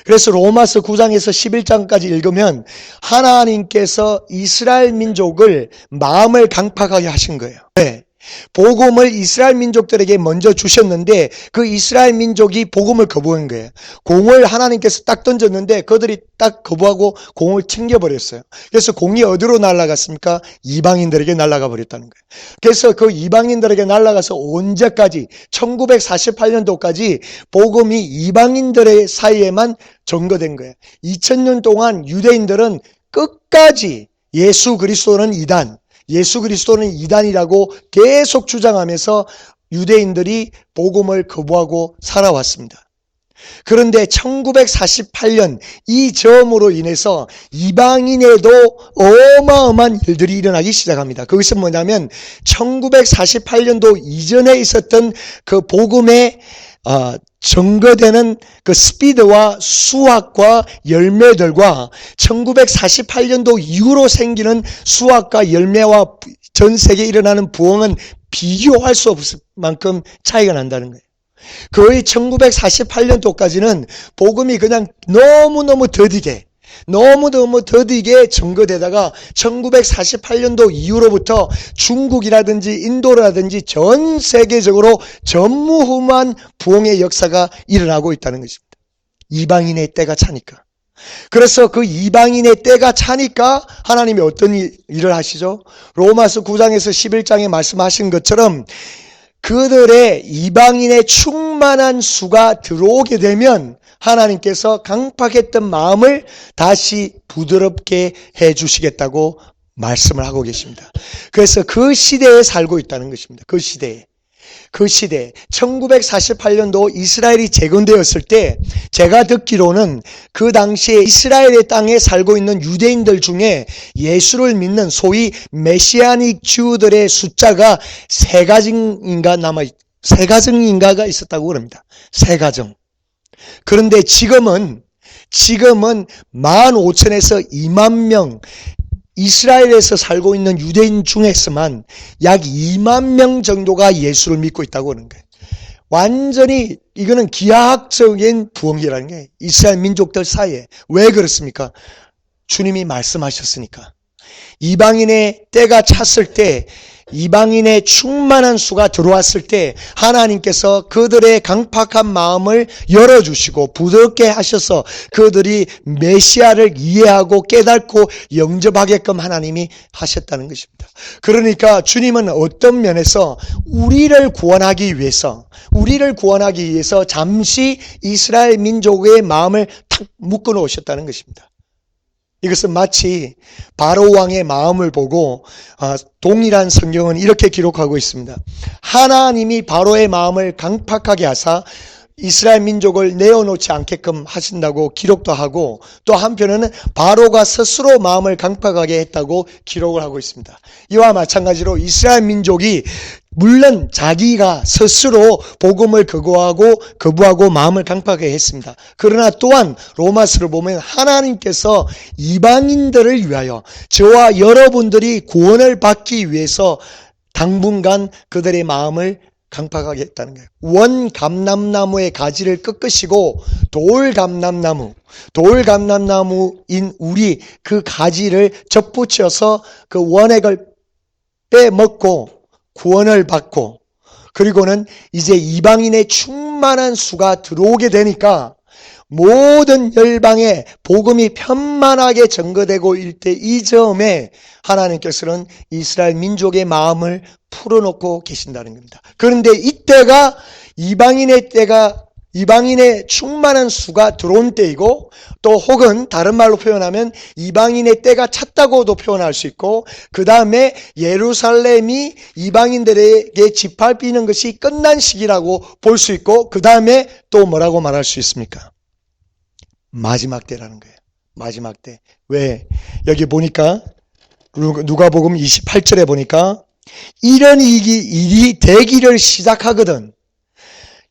그래서 로마서 9장에서 11장까지 읽으면 하나님께서 이스라엘 민족을 마음을 강팍하게 하신 거예요. 네. 복음을 이스라엘 민족들에게 먼저 주셨는데 그 이스라엘 민족이 복음을 거부한 거예요. 공을 하나님께서 딱 던졌는데 그들이 딱 거부하고 공을 챙겨버렸어요. 그래서 공이 어디로 날아갔습니까? 이방인들에게 날아가 버렸다는 거예요. 그래서 그 이방인들에게 날아가서 언제까지? 1948년도까지 복음이 이방인들의 사이에만 전거된 거예요. 2000년 동안 유대인들은 끝까지 예수 그리스도는 이단이라고 계속 주장하면서 유대인들이 복음을 거부하고 살아왔습니다. 그런데 1948년 이 점으로 인해서 이방인에도 어마어마한 일들이 일어나기 시작합니다. 그것은 뭐냐면 1948년도 이전에 있었던 그 복음의 증거되는 그 스피드와 수확과 열매들과 1948년도 이후로 생기는 수확과 열매와 전 세계에 일어나는 부흥은 비교할 수 없을 만큼 차이가 난다는 거예요. 거의 1948년도까지는 복음이 그냥 너무너무 더디게 증거되다가 1948년도 이후로부터 중국이라든지 인도라든지 전 세계적으로 전무후무한 부흥의 역사가 일어나고 있다는 것입니다. 이방인의 때가 차니까. 그래서 그 이방인의 때가 차니까 하나님이 어떤 일을 하시죠? 로마서 9장에서 11장에 말씀하신 것처럼 그들의 이방인의 충만한 수가 들어오게 되면 하나님께서 강팍했던 마음을 다시 부드럽게 해주시겠다고 말씀을 하고 계십니다. 그래서 그 시대에 살고 있다는 것입니다. 그 시대에 1948년도 이스라엘이 재건되었을 때 제가 듣기로는 그 당시에 이스라엘의 땅에 살고 있는 유대인들 중에 예수를 믿는 소위 메시아닉 주들의 숫자가 세 가정인가가 있었다고 그럽니다. 세 가정. 그런데 지금은 15,000에서 2만 명 이스라엘에서 살고 있는 유대인 중에서만 약 2만 명 정도가 예수를 믿고 있다고 하는 거예요. 완전히 이거는 기하학적인 부흥이라는 게 이스라엘 민족들 사이에. 왜 그렇습니까? 주님이 말씀하셨으니까. 이방인의 때가 찼을 때, 이방인의 충만한 수가 들어왔을 때 하나님께서 그들의 강팍한 마음을 열어주시고 부드럽게 하셔서 그들이 메시아를 이해하고 깨닫고 영접하게끔 하나님이 하셨다는 것입니다. 그러니까 주님은 어떤 면에서 우리를 구원하기 위해서 잠시 이스라엘 민족의 마음을 탁 묶어 놓으셨다는 것입니다. 이것은 마치 바로 왕의 마음을 보고 동일한 성경은 이렇게 기록하고 있습니다. 하나님이 바로의 마음을 강팍하게 하사 이스라엘 민족을 내어놓지 않게끔 하신다고 기록도 하고, 또 한편에는 바로가 스스로 마음을 강팍하게 했다고 기록을 하고 있습니다. 이와 마찬가지로 이스라엘 민족이 물론 자기가 스스로 복음을 거부하고 마음을 강팍하게 했습니다. 그러나 또한 로마서를 보면 하나님께서 이방인들을 위하여 저와 여러분들이 구원을 받기 위해서 당분간 그들의 마음을 강팍하게 했다는 거예요. 원감람나무의 가지를 꺾으시고 돌감람나무인 우리 그 가지를 접붙여서 그 원액을 빼먹고 구원을 받고, 그리고는 이제 이방인의 충만한 수가 들어오게 되니까 모든 열방에 복음이 편만하게 전거되고 일 때 이 점에 하나님께서는 이스라엘 민족의 마음을 풀어놓고 계신다는 겁니다. 그런데 이때가 이방인의 충만한 수가 들어온 때이고, 또 혹은 다른 말로 표현하면 이방인의 때가 찼다고도 표현할 수 있고, 그 다음에 예루살렘이 이방인들에게 짓밟히는 것이 끝난 시기라고 볼 수 있고, 그 다음에 또 뭐라고 말할 수 있습니까? 마지막 때라는 거예요. 마지막 때. 왜? 여기 보니까 누가복음 28절에 보니까 이런 일이 되기를 시작하거든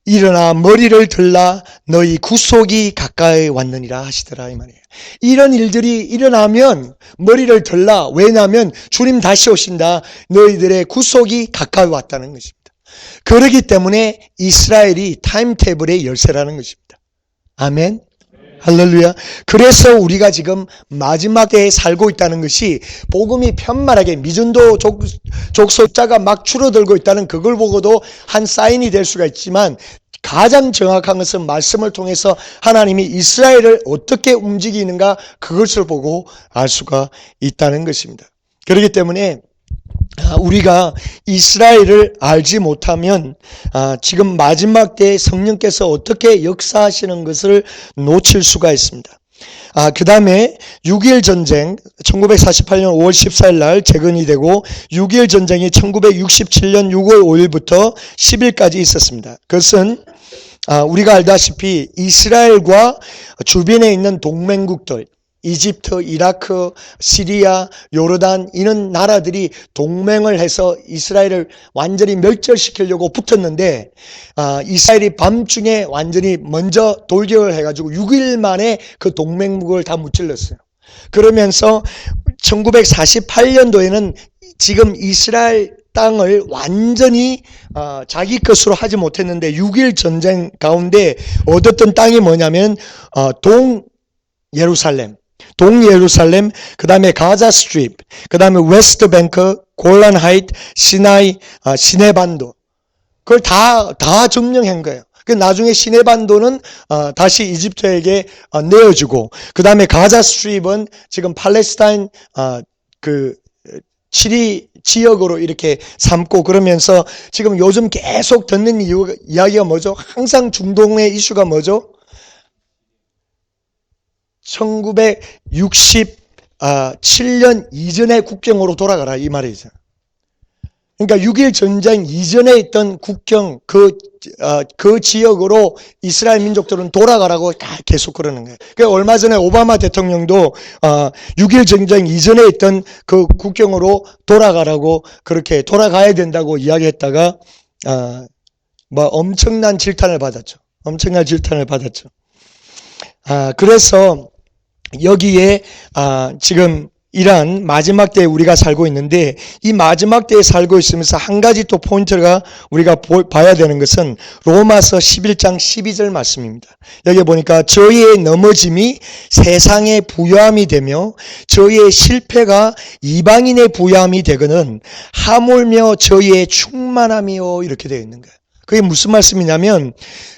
일어나 머리를 들라 너희 구속이 가까이 왔느니라 하시더라, 이 말이에요. 이런 일들이 일어나면 머리를 들라. 왜냐하면 주님 다시 오신다. 너희들의 구속이 가까이 왔다는 것입니다. 그렇기 때문에 이스라엘이 타임테이블의 열쇠라는 것입니다. 아멘. 할렐루야. 그래서 우리가 지금 마지막 때에 살고 있다는 것이 복음이 편만하게 미전도 족속자가 막 줄어들고 있다는 그걸 보고도 한 사인이 될 수가 있지만, 가장 정확한 것은 말씀을 통해서 하나님이 이스라엘을 어떻게 움직이는가 그것을 보고 알 수가 있다는 것입니다. 그렇기 때문에 우리가 이스라엘을 알지 못하면 지금 마지막 때에 성령께서 어떻게 역사하시는 것을 놓칠 수가 있습니다. 그 다음에 6.1 전쟁 1948년 5월 14일 날 재건이 되고 6.1 전쟁이 1967년 6월 5일부터 10일까지 있었습니다. 그것은 우리가 알다시피 이스라엘과 주변에 있는 동맹국들, 이집트, 이라크, 시리아, 요르단 이런 나라들이 동맹을 해서 이스라엘을 완전히 멸절시키려고 붙었는데 이스라엘이 밤중에 완전히 먼저 돌격을 해가지고 6일 만에 그 동맹국을 다 무찔렀어요. 그러면서 1948년도에는 지금 이스라엘 땅을 완전히 자기 것으로 하지 못했는데 6.1 전쟁 가운데 얻었던 땅이 뭐냐면 동예루살렘, 그 다음에 가자 스트립, 그 다음에 웨스트 뱅크, 골란 하이트, 시나이, 시내반도. 그걸 다 점령한 거예요. 그 나중에 시내반도는 다시 이집트에게 내어주고, 그 다음에 가자 스트립은 지금 팔레스타인 치리 지역으로 이렇게 삼고, 그러면서 지금 요즘 계속 듣는 이야기가 뭐죠? 항상 중동의 이슈가 뭐죠? 1967년 이전의 국경으로 돌아가라, 이 말이죠. 그러니까 6.1 전쟁 이전에 있던 국경, 그 지역으로 이스라엘 민족들은 돌아가라고 다 계속 그러는 거예요. 그러니까 얼마 전에 오바마 대통령도 6.1 전쟁 이전에 있던 그 국경으로 돌아가라고, 그렇게 돌아가야 된다고 이야기했다가 엄청난 질타를 받았죠. 그래서 여기에 지금 이러한 마지막 때에 우리가 살고 있는데, 이 마지막 때에 살고 있으면서 한 가지 또 포인트가 우리가 봐야 되는 것은 로마서 11장 12절 말씀입니다. 여기 보니까 저희의 넘어짐이 세상의 부요함이 되며 저희의 실패가 이방인의 부요함이 되거든 하물며 저희의 충만함이요, 이렇게 되어 있는 거예요. 그게 무슨 말씀이냐면,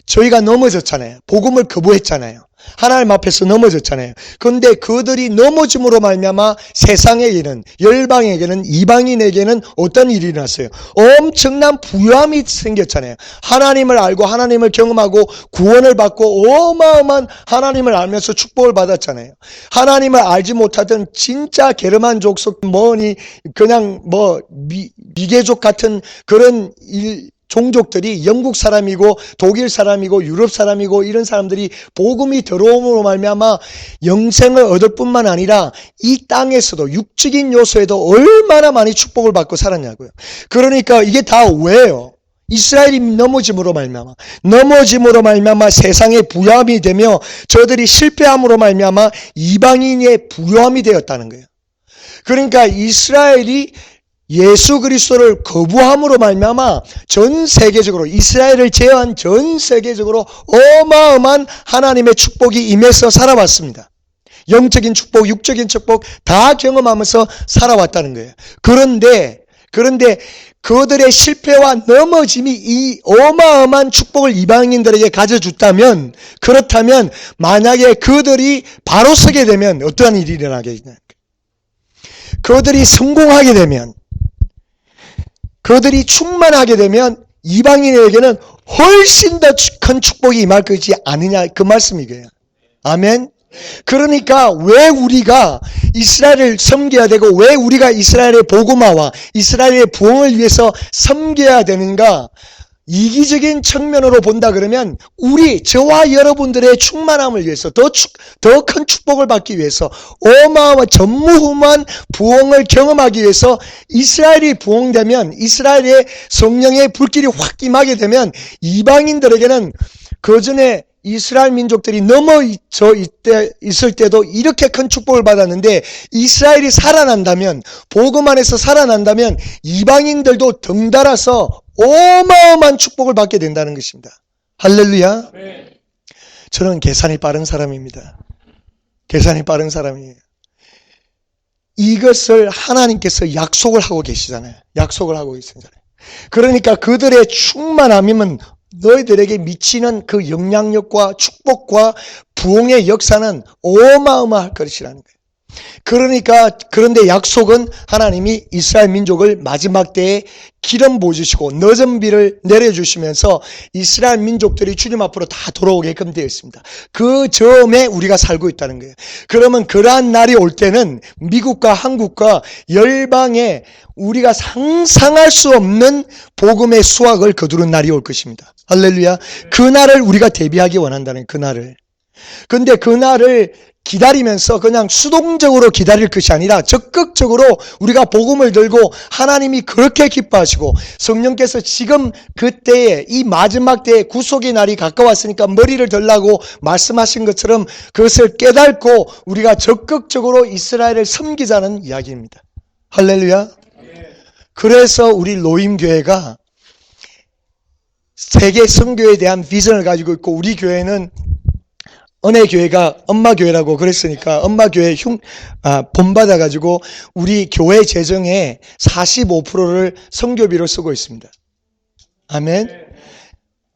저희가 넘어졌잖아요. 복음을 거부했잖아요. 하나님 앞에서 넘어졌잖아요. 그런데 그들이 넘어짐으로 말미암아 세상에게는, 열방에게는, 이방인에게는 어떤 일이 일어났어요? 엄청난 부요함이 생겼잖아요. 하나님을 알고 하나님을 경험하고 구원을 받고 어마어마한 하나님을 알면서 축복을 받았잖아요. 하나님을 알지 못하던 진짜 게르만 족속 그냥 미개족 같은 그런 종족들이 영국 사람이고 독일 사람이고 유럽 사람이고 이런 사람들이 복음이 들어옴으로 말미암아 영생을 얻을 뿐만 아니라 이 땅에서도 육적인 요소에도 얼마나 많이 축복을 받고 살았냐고요. 그러니까 이게 다 왜요? 이스라엘이 넘어짐으로 말미암아 세상의 부요함이 되며 저들이 실패함으로 말미암아 이방인의 부요함이 되었다는 거예요. 그러니까 이스라엘이 예수 그리스도를 거부함으로 말미암아 전 세계적으로 이스라엘을 제외한 전 세계적으로 어마어마한 하나님의 축복이 임해서 살아왔습니다. 영적인 축복, 육적인 축복 다 경험하면서 살아왔다는 거예요. 그런데 그들의 실패와 넘어짐이 이 어마어마한 축복을 이방인들에게 가져줬다면, 그렇다면 만약에 그들이 바로 서게 되면 어떠한 일이 일어나게 되냐? 그들이 성공하게 되면, 그들이 충만하게 되면 이방인에게는 훨씬 더 큰 축복이 임할 것이 아니냐, 그 말씀이에요. 아멘. 그러니까 왜 우리가 이스라엘을 섬겨야 되고 왜 우리가 이스라엘의 복음화와 이스라엘의 부흥을 위해서 섬겨야 되는가? 이기적인 측면으로 본다 그러면 저와 여러분들의 충만함을 위해서 더 큰 축복을 받기 위해서 어마어마한 전무후무한 부흥을 경험하기 위해서 이스라엘이 부흥되면 이스라엘의 성령의 불길이 확 임하게 되면 이방인들에게는 그전에 이스라엘 민족들이 넘어져 있을 때도 이렇게 큰 축복을 받았는데 이스라엘이 살아난다면 복음 안에서 살아난다면 이방인들도 덩달아서 어마어마한 축복을 받게 된다는 것입니다. 할렐루야. 저는 계산이 빠른 사람입니다. 계산이 빠른 사람이에요. 이것을 하나님께서 약속을 하고 계시잖아요. 약속을 하고 계시잖아요. 그러니까 그들의 충만함이면 너희들에게 미치는 그 영향력과 축복과 부흥의 역사는 어마어마할 것이라는 거예요. 그런데 약속은 하나님이 이스라엘 민족을 마지막 때에 기름 부어주시고 너전비를 내려주시면서 이스라엘 민족들이 주님 앞으로 다 돌아오게끔 되어 있습니다. 그 점에 우리가 살고 있다는 거예요. 그러면 그러한 날이 올 때는 미국과 한국과 열방에 우리가 상상할 수 없는 복음의 수확을 거두는 날이 올 것입니다. 할렐루야. 그 날을 우리가 대비하기 원한다는 그 날을. 근데 그 날을 기다리면서 그냥 수동적으로 기다릴 것이 아니라 적극적으로 우리가 복음을 들고 하나님이 그렇게 기뻐하시고 성령께서 지금 그때에 이 마지막 때에 구속의 날이 가까웠으니까 머리를 들라고 말씀하신 것처럼 그것을 깨닫고 우리가 적극적으로 이스라엘을 섬기자는 이야기입니다. 할렐루야. 그래서 우리 로임교회가 세계 선교에 대한 비전을 가지고 있고 우리 교회는 은혜교회가 엄마교회라고 그랬으니까 엄마교회 본받아가지고 우리 교회 재정의 45%를 선교비로 쓰고 있습니다. 아멘.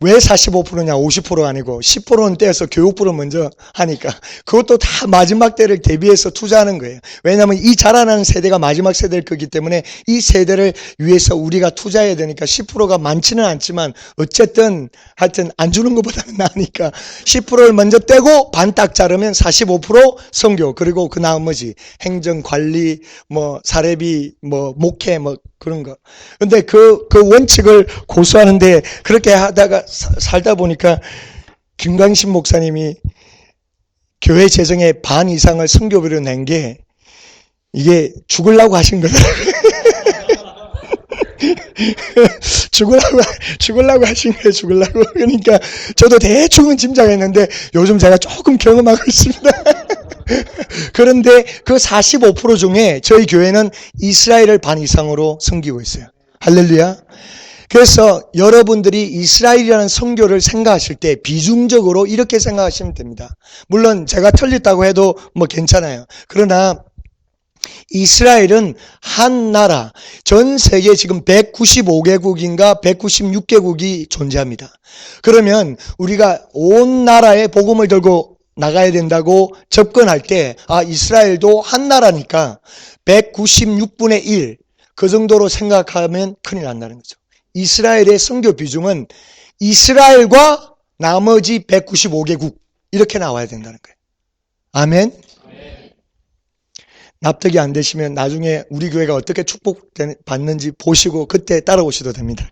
왜 45%냐? 50%가 아니고 10%는 떼어서 교육부로 먼저 하니까 그것도 다 마지막 때를 대비해서 투자하는 거예요. 왜냐하면 이 자라나는 세대가 마지막 세대일 거기 때문에 이 세대를 위해서 우리가 투자해야 되니까 10%가 많지는 않지만 어쨌든 하여튼 안 주는 것보다는 나으니까 10%를 먼저 떼고 반 딱 자르면 45% 선교, 그리고 그 나머지 행정, 관리, 사례비, 목회, 그런 거. 근데 그 원칙을 고수하는데 그렇게 하다가 살다 보니까 김광신 목사님이 교회 재정의 반 이상을 선교비로 낸 게 이게 죽으려고 하신 거더라고요. 죽으려고 하신 거예요, 죽으려고. 그러니까 저도 대충은 짐작했는데 요즘 제가 조금 경험하고 있습니다. 그런데 그 45% 중에 저희 교회는 이스라엘을 반 이상으로 섬기고 있어요. 할렐루야. 그래서 여러분들이 이스라엘이라는 선교를 생각하실 때 비중적으로 이렇게 생각하시면 됩니다. 물론 제가 틀렸다고 해도 괜찮아요. 그러나 이스라엘은 한 나라, 전 세계 지금 195개국인가 196개국이 존재합니다. 그러면 우리가 온 나라에 복음을 들고 나가야 된다고 접근할 때 이스라엘도 한 나라니까 196분의 1 그 정도로 생각하면 큰일 난다는 거죠. 이스라엘의 선교 비중은 이스라엘과 나머지 195개국 이렇게 나와야 된다는 거예요. 아멘. 납득이 안 되시면 나중에 우리 교회가 어떻게 축복받는지 보시고 그때 따라오셔도 됩니다.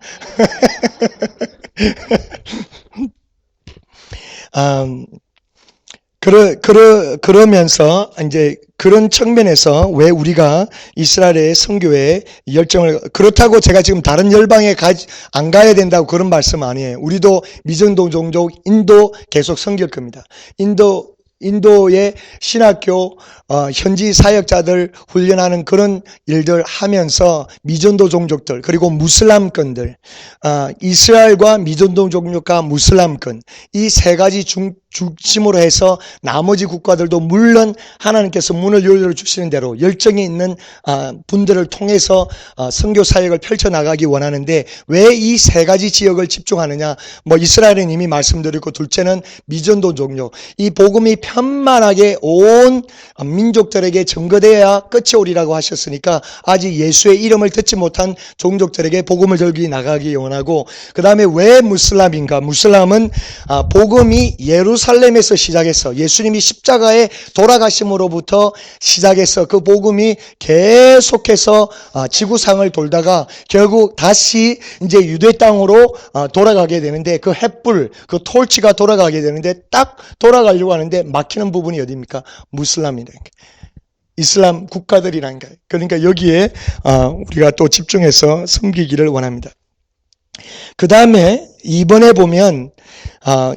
그러면서 이제 그런 측면에서 왜 우리가 이스라엘의 선교에 열정을, 그렇다고 제가 지금 다른 열방에 안 가야 된다고 그런 말씀 아니에요. 우리도 미전도 종족 인도 계속 섬길 겁니다. 인도의 신학교 현지 사역자들 훈련하는 그런 일들 하면서 미전도 종족들 그리고 무슬람권들, 이스라엘과 미전도 종족과 무슬람권 이 세 가지 중심으로 해서 나머지 국가들도 물론 하나님께서 문을 열어주시는 대로 열정이 있는 분들을 통해서 선교 사역을 펼쳐나가기 원하는데 왜 이 세 가지 지역을 집중하느냐. 이스라엘은 이미 말씀드렸고, 둘째는 미전도 종족. 이 복음이 편만하게 온 민족들에게 전거되어야 끝이 오리라고 하셨으니까 아직 예수의 이름을 듣지 못한 종족들에게 복음을 전기 나가기 원하고, 그 다음에 왜 무슬람인가. 무슬람은 복음이 예루살렘에서 시작해서 예수님이 십자가에 돌아가심으로부터 시작해서 그 복음이 계속해서 지구상을 돌다가 결국 다시 이제 유대 땅으로 돌아가게 되는데, 그 횃불, 그 톨치가 돌아가게 되는데 딱 돌아가려고 하는데 막히는 부분이 어디입니까? 무슬람이라는 게. 이슬람 국가들이라는 거예요. 그러니까 여기에 우리가 또 집중해서 섬기기를 원합니다. 그 다음에 이번에 보면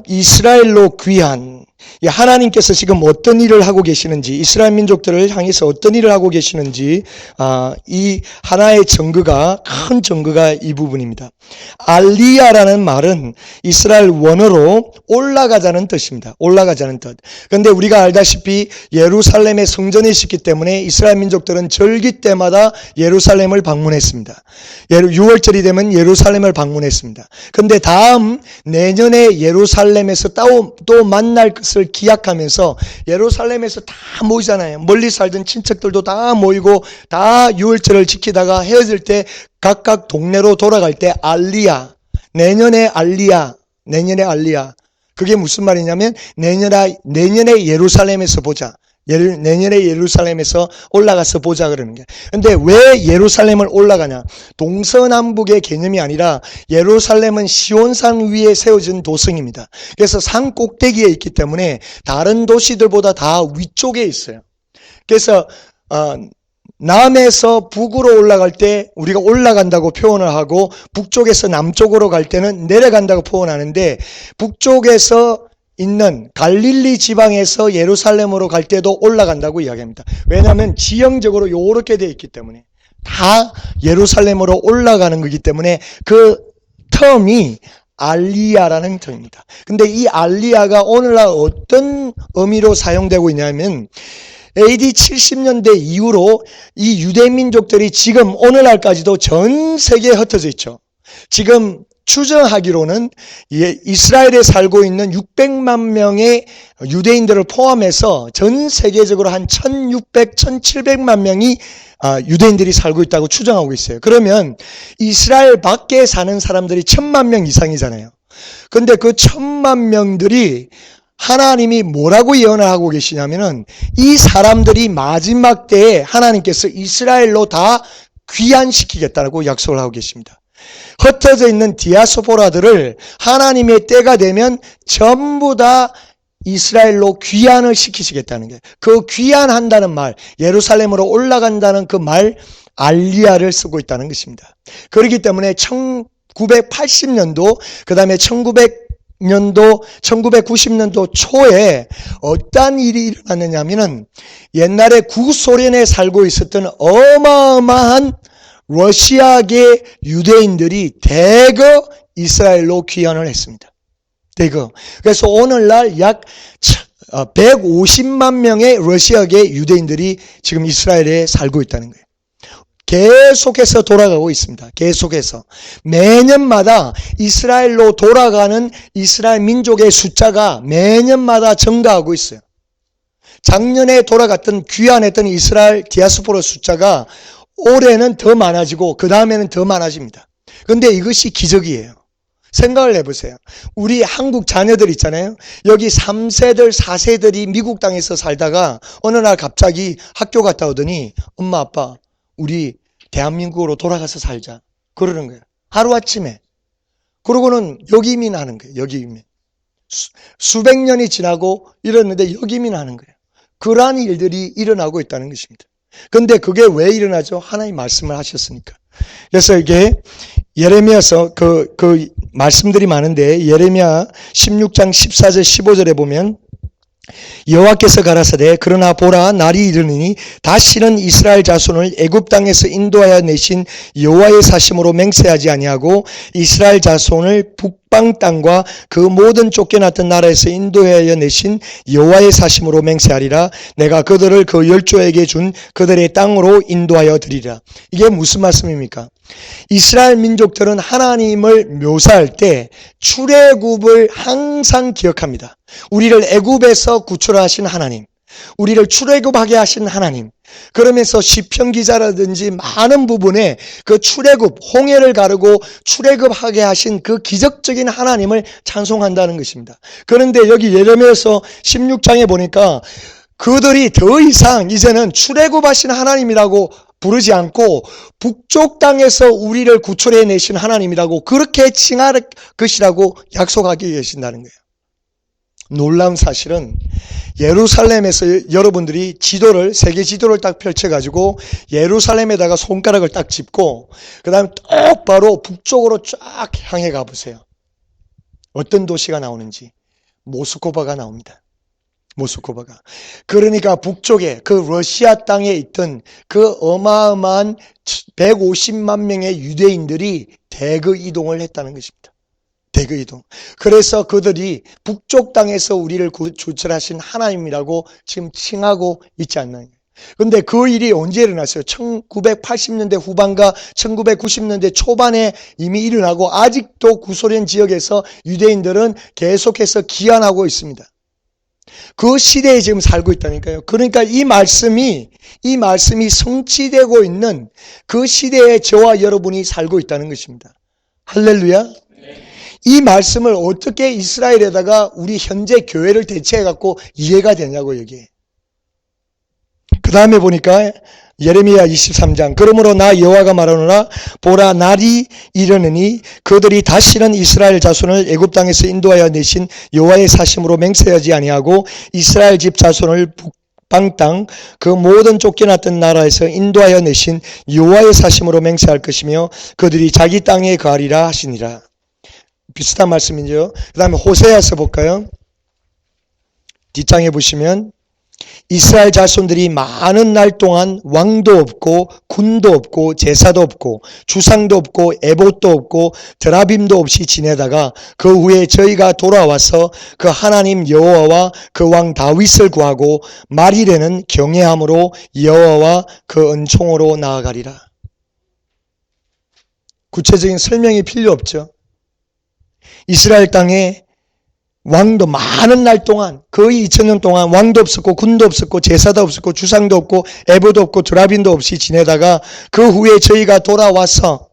이스라엘로 귀한, 하나님께서 지금 어떤 일을 하고 계시는지, 이스라엘 민족들을 향해서 어떤 일을 하고 계시는지 이 하나의 증거가, 큰 증거가 이 부분입니다. 알리야라는 말은 이스라엘 원어로 올라가자는 뜻입니다. 올라가자는 뜻. 그런데 우리가 알다시피 예루살렘의 성전이 있었기 때문에 이스라엘 민족들은 절기 때마다 예루살렘을 방문했습니다. 6월절이 되면 예루살렘을 방문했습니다. 그런데 다음 내년에 예루살렘에서 또 만날 것을 기약하면서 예루살렘에서 다 모이잖아요. 멀리 살던 친척들도 다 모이고 다 6월절을 지키다가 헤어질 때 각각 동네로 돌아갈 때 알리야, 내년에 알리야. 그게 무슨 말이냐면 내년에 예루살렘에서 보자. 내년에 예루살렘에서 올라가서 보자 그러는 거예요. 근데 왜 예루살렘을 올라가냐? 동서남북의 개념이 아니라 예루살렘은 시온산 위에 세워진 도성입니다. 그래서 산 꼭대기에 있기 때문에 다른 도시들보다 다 위쪽에 있어요. 그래서 남에서 북으로 올라갈 때 우리가 올라간다고 표현을 하고, 북쪽에서 남쪽으로 갈 때는 내려간다고 표현하는데, 북쪽에서 있는 갈릴리 지방에서 예루살렘으로 갈 때도 올라간다고 이야기합니다. 왜냐하면 지형적으로 이렇게 되어 있기 때문에 다 예루살렘으로 올라가는 거기 때문에 그 텀이 알리야라는 term입니다. 근데 이 알리야가 오늘날 어떤 의미로 사용되고 있냐면, AD 70년대 이후로 이 유대민족들이 지금 오늘날까지도 전 세계에 흩어져 있죠. 지금 추정하기로는 이스라엘에 살고 있는 600만 명의 유대인들을 포함해서 전 세계적으로 한 1600, 1700만 명이 유대인들이 살고 있다고 추정하고 있어요. 그러면 이스라엘 밖에 사는 사람들이 1000만 명 이상이잖아요. 근데 그 1000만 명들이 하나님이 뭐라고 예언을 하고 계시냐면은, 이 사람들이 마지막 때에 하나님께서 이스라엘로 다 귀환시키겠다고 약속을 하고 계십니다. 흩어져 있는 디아스포라들을 하나님의 때가 되면 전부 다 이스라엘로 귀환을 시키시겠다는 거예요. 그 귀환한다는 말, 예루살렘으로 올라간다는 그 말, 알리야를 쓰고 있다는 것입니다. 그렇기 때문에 1980년도, 그 다음에 1990년도 초에 어떤 일이 일어났느냐면은, 옛날에 구소련에 살고 있었던 어마어마한 러시아계 유대인들이 대거 이스라엘로 귀환을 했습니다. 대거. 그래서 오늘날 약 150만 명의 러시아계 유대인들이 지금 이스라엘에 살고 있다는 거예요. 계속해서 돌아가고 있습니다. 계속해서. 매년마다 이스라엘로 돌아가는 이스라엘 민족의 숫자가 매년마다 증가하고 있어요. 작년에 돌아갔던, 귀환했던 이스라엘 디아스포라 숫자가 올해는 더 많아지고 그 다음에는 더 많아집니다. 그런데 이것이 기적이에요. 생각을 해보세요. 우리 한국 자녀들 있잖아요. 여기 3세들, 4세들이 미국 땅에서 살다가 어느 날 갑자기 학교 갔다 오더니 엄마, 아빠, 우리 대한민국으로 돌아가서 살자. 그러는 거예요. 하루아침에. 그러고는 역이민하는 거예요. 역이민. 수백 년이 지나고 이랬는데 역이민하는 거예요. 그러한 일들이 일어나고 있다는 것입니다. 근데 그게 왜 일어나죠? 하나님 말씀을 하셨으니까. 그래서 이게 예레미야서 그 말씀들이 많은데 예레미야 16장 14절 15절에 보면 여호와께서 가라사대 그러나 보라 날이 이르느니 다시는 이스라엘 자손을 애굽 땅에서 인도하여 내신 여호와의 사심으로 맹세하지 아니하고 이스라엘 자손을 북방 땅과 그 모든 쫓겨났던 나라에서 인도하여 내신 여호와의 사심으로 맹세하리라. 내가 그들을 그 열조에게 준 그들의 땅으로 인도하여 드리리라. 이게 무슨 말씀입니까? 이스라엘 민족들은 하나님을 묘사할 때 출애굽을 항상 기억합니다. 우리를 애굽에서 구출하신 하나님, 우리를 출애굽하게 하신 하나님. 그러면서 시편 기자라든지 많은 부분에 그 출애굽, 홍해를 가르고 출애굽하게 하신 그 기적적인 하나님을 찬송한다는 것입니다. 그런데 여기 예레미야서 16장에 보니까 그들이 더 이상 이제는 출애굽하신 하나님이라고 부르지 않고 북쪽 땅에서 우리를 구출해 내신 하나님이라고 그렇게 칭할 것이라고 약속하게 계신다는 거예요. 놀라운 사실은 예루살렘에서 여러분들이 지도를, 세계 지도를 딱 펼쳐가지고 예루살렘에다가 손가락을 딱 짚고 그 다음에 똑바로 북쪽으로 쫙 향해 가보세요. 어떤 도시가 나오는지. 모스크바가 나옵니다. 모스크바가. 그러니까 북쪽에 그 러시아 땅에 있던 그 어마어마한 150만 명의 유대인들이 대거 이동을 했다는 것입니다. 대거 이동. 그래서 그들이 북쪽 땅에서 우리를 구출하신 하나님이라고 지금 칭하고 있지 않나요? 그런데 그 일이 언제 일어났어요? 1980년대 후반과 1990년대 초반에 이미 일어나고 아직도 구소련 지역에서 유대인들은 계속해서 기한하고 있습니다. 그 시대에 지금 살고 있다니까요. 그러니까 이 말씀이 성취되고 있는 그 시대에 저와 여러분이 살고 있다는 것입니다. 할렐루야. 이 말씀을 어떻게 이스라엘에다가 우리 현재 교회를 대체해갖고 이해가 되냐고 여기에. 그 다음에 보니까 예레미야 23장 그러므로 나 여호와가 말하노라 보라 날이 이르느니 그들이 다시는 이스라엘 자손을 애굽 땅에서 인도하여 내신 여호와의 사심으로 맹세하지 아니하고 이스라엘 집 자손을 북방 땅 그 모든 쫓겨났던 나라에서 인도하여 내신 여호와의 사심으로 맹세할 것이며 그들이 자기 땅에 거하리라 하시니라. 비슷한 말씀이죠. 그 다음에 호세아서 볼까요? 뒷장에 보시면 이스라엘 자손들이 많은 날 동안 왕도 없고 군도 없고 제사도 없고 주상도 없고 에봇도 없고 드라빔도 없이 지내다가 그 후에 저희가 돌아와서 그 하나님 여호와와 그 왕 다윗을 구하고 말일에는 경외함으로 여호와와 그 은총으로 나아가리라. 구체적인 설명이 필요 없죠. 이스라엘 땅에 왕도 많은 날 동안 거의 2000년 동안 왕도 없었고 군도 없었고 제사도 없었고 주상도 없고 에봇도 없고 드라빔도 없이 지내다가 그 후에 저희가 돌아와서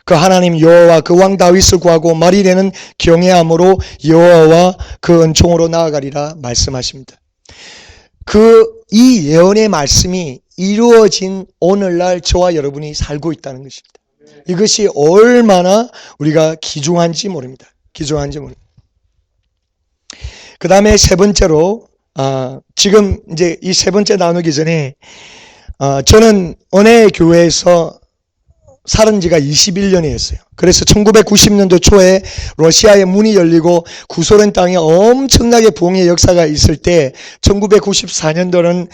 그 하나님 여호와 그 왕 다윗을 구하고 말일에는 경외함으로 여호와와 그 은총으로 나아가리라 말씀하십니다. 이 예언의 말씀이 이루어진 오늘날 저와 여러분이 살고 있다는 것입니다. 이것이 얼마나 우리가 귀중한지 모릅니다. 귀중한지 모릅니다. 그 다음에 세 번째로, 지금 이제 이 세 번째 나누기 전에, 저는 은혜의 교회에서 살은 지가 21년이었어요. 그래서 1990년도 초에 러시아의 문이 열리고 구소련 땅에 엄청나게 부흥의 역사가 있을 때 1994년도는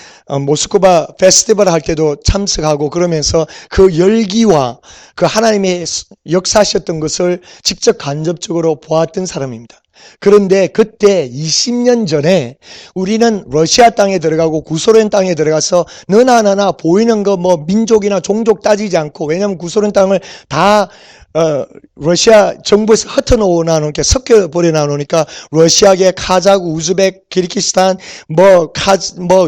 모스크바 페스티벌 할 때도 참석하고 그러면서 그 열기와 그 하나님의 역사하셨던 것을 직접 간접적으로 보았던 사람입니다. 그런데 그때 20년 전에 우리는 러시아 땅에 들어가고 구소련 땅에 들어가서 너나 나나 보이는 거 뭐 민족이나 종족 따지지 않고 왜냐하면 구소련 땅을 다 러시아 정부에서 흩어놓으나 놓으니까 섞여버려 나오니까 러시아계 카자흐, 우즈벡, 키르기스탄,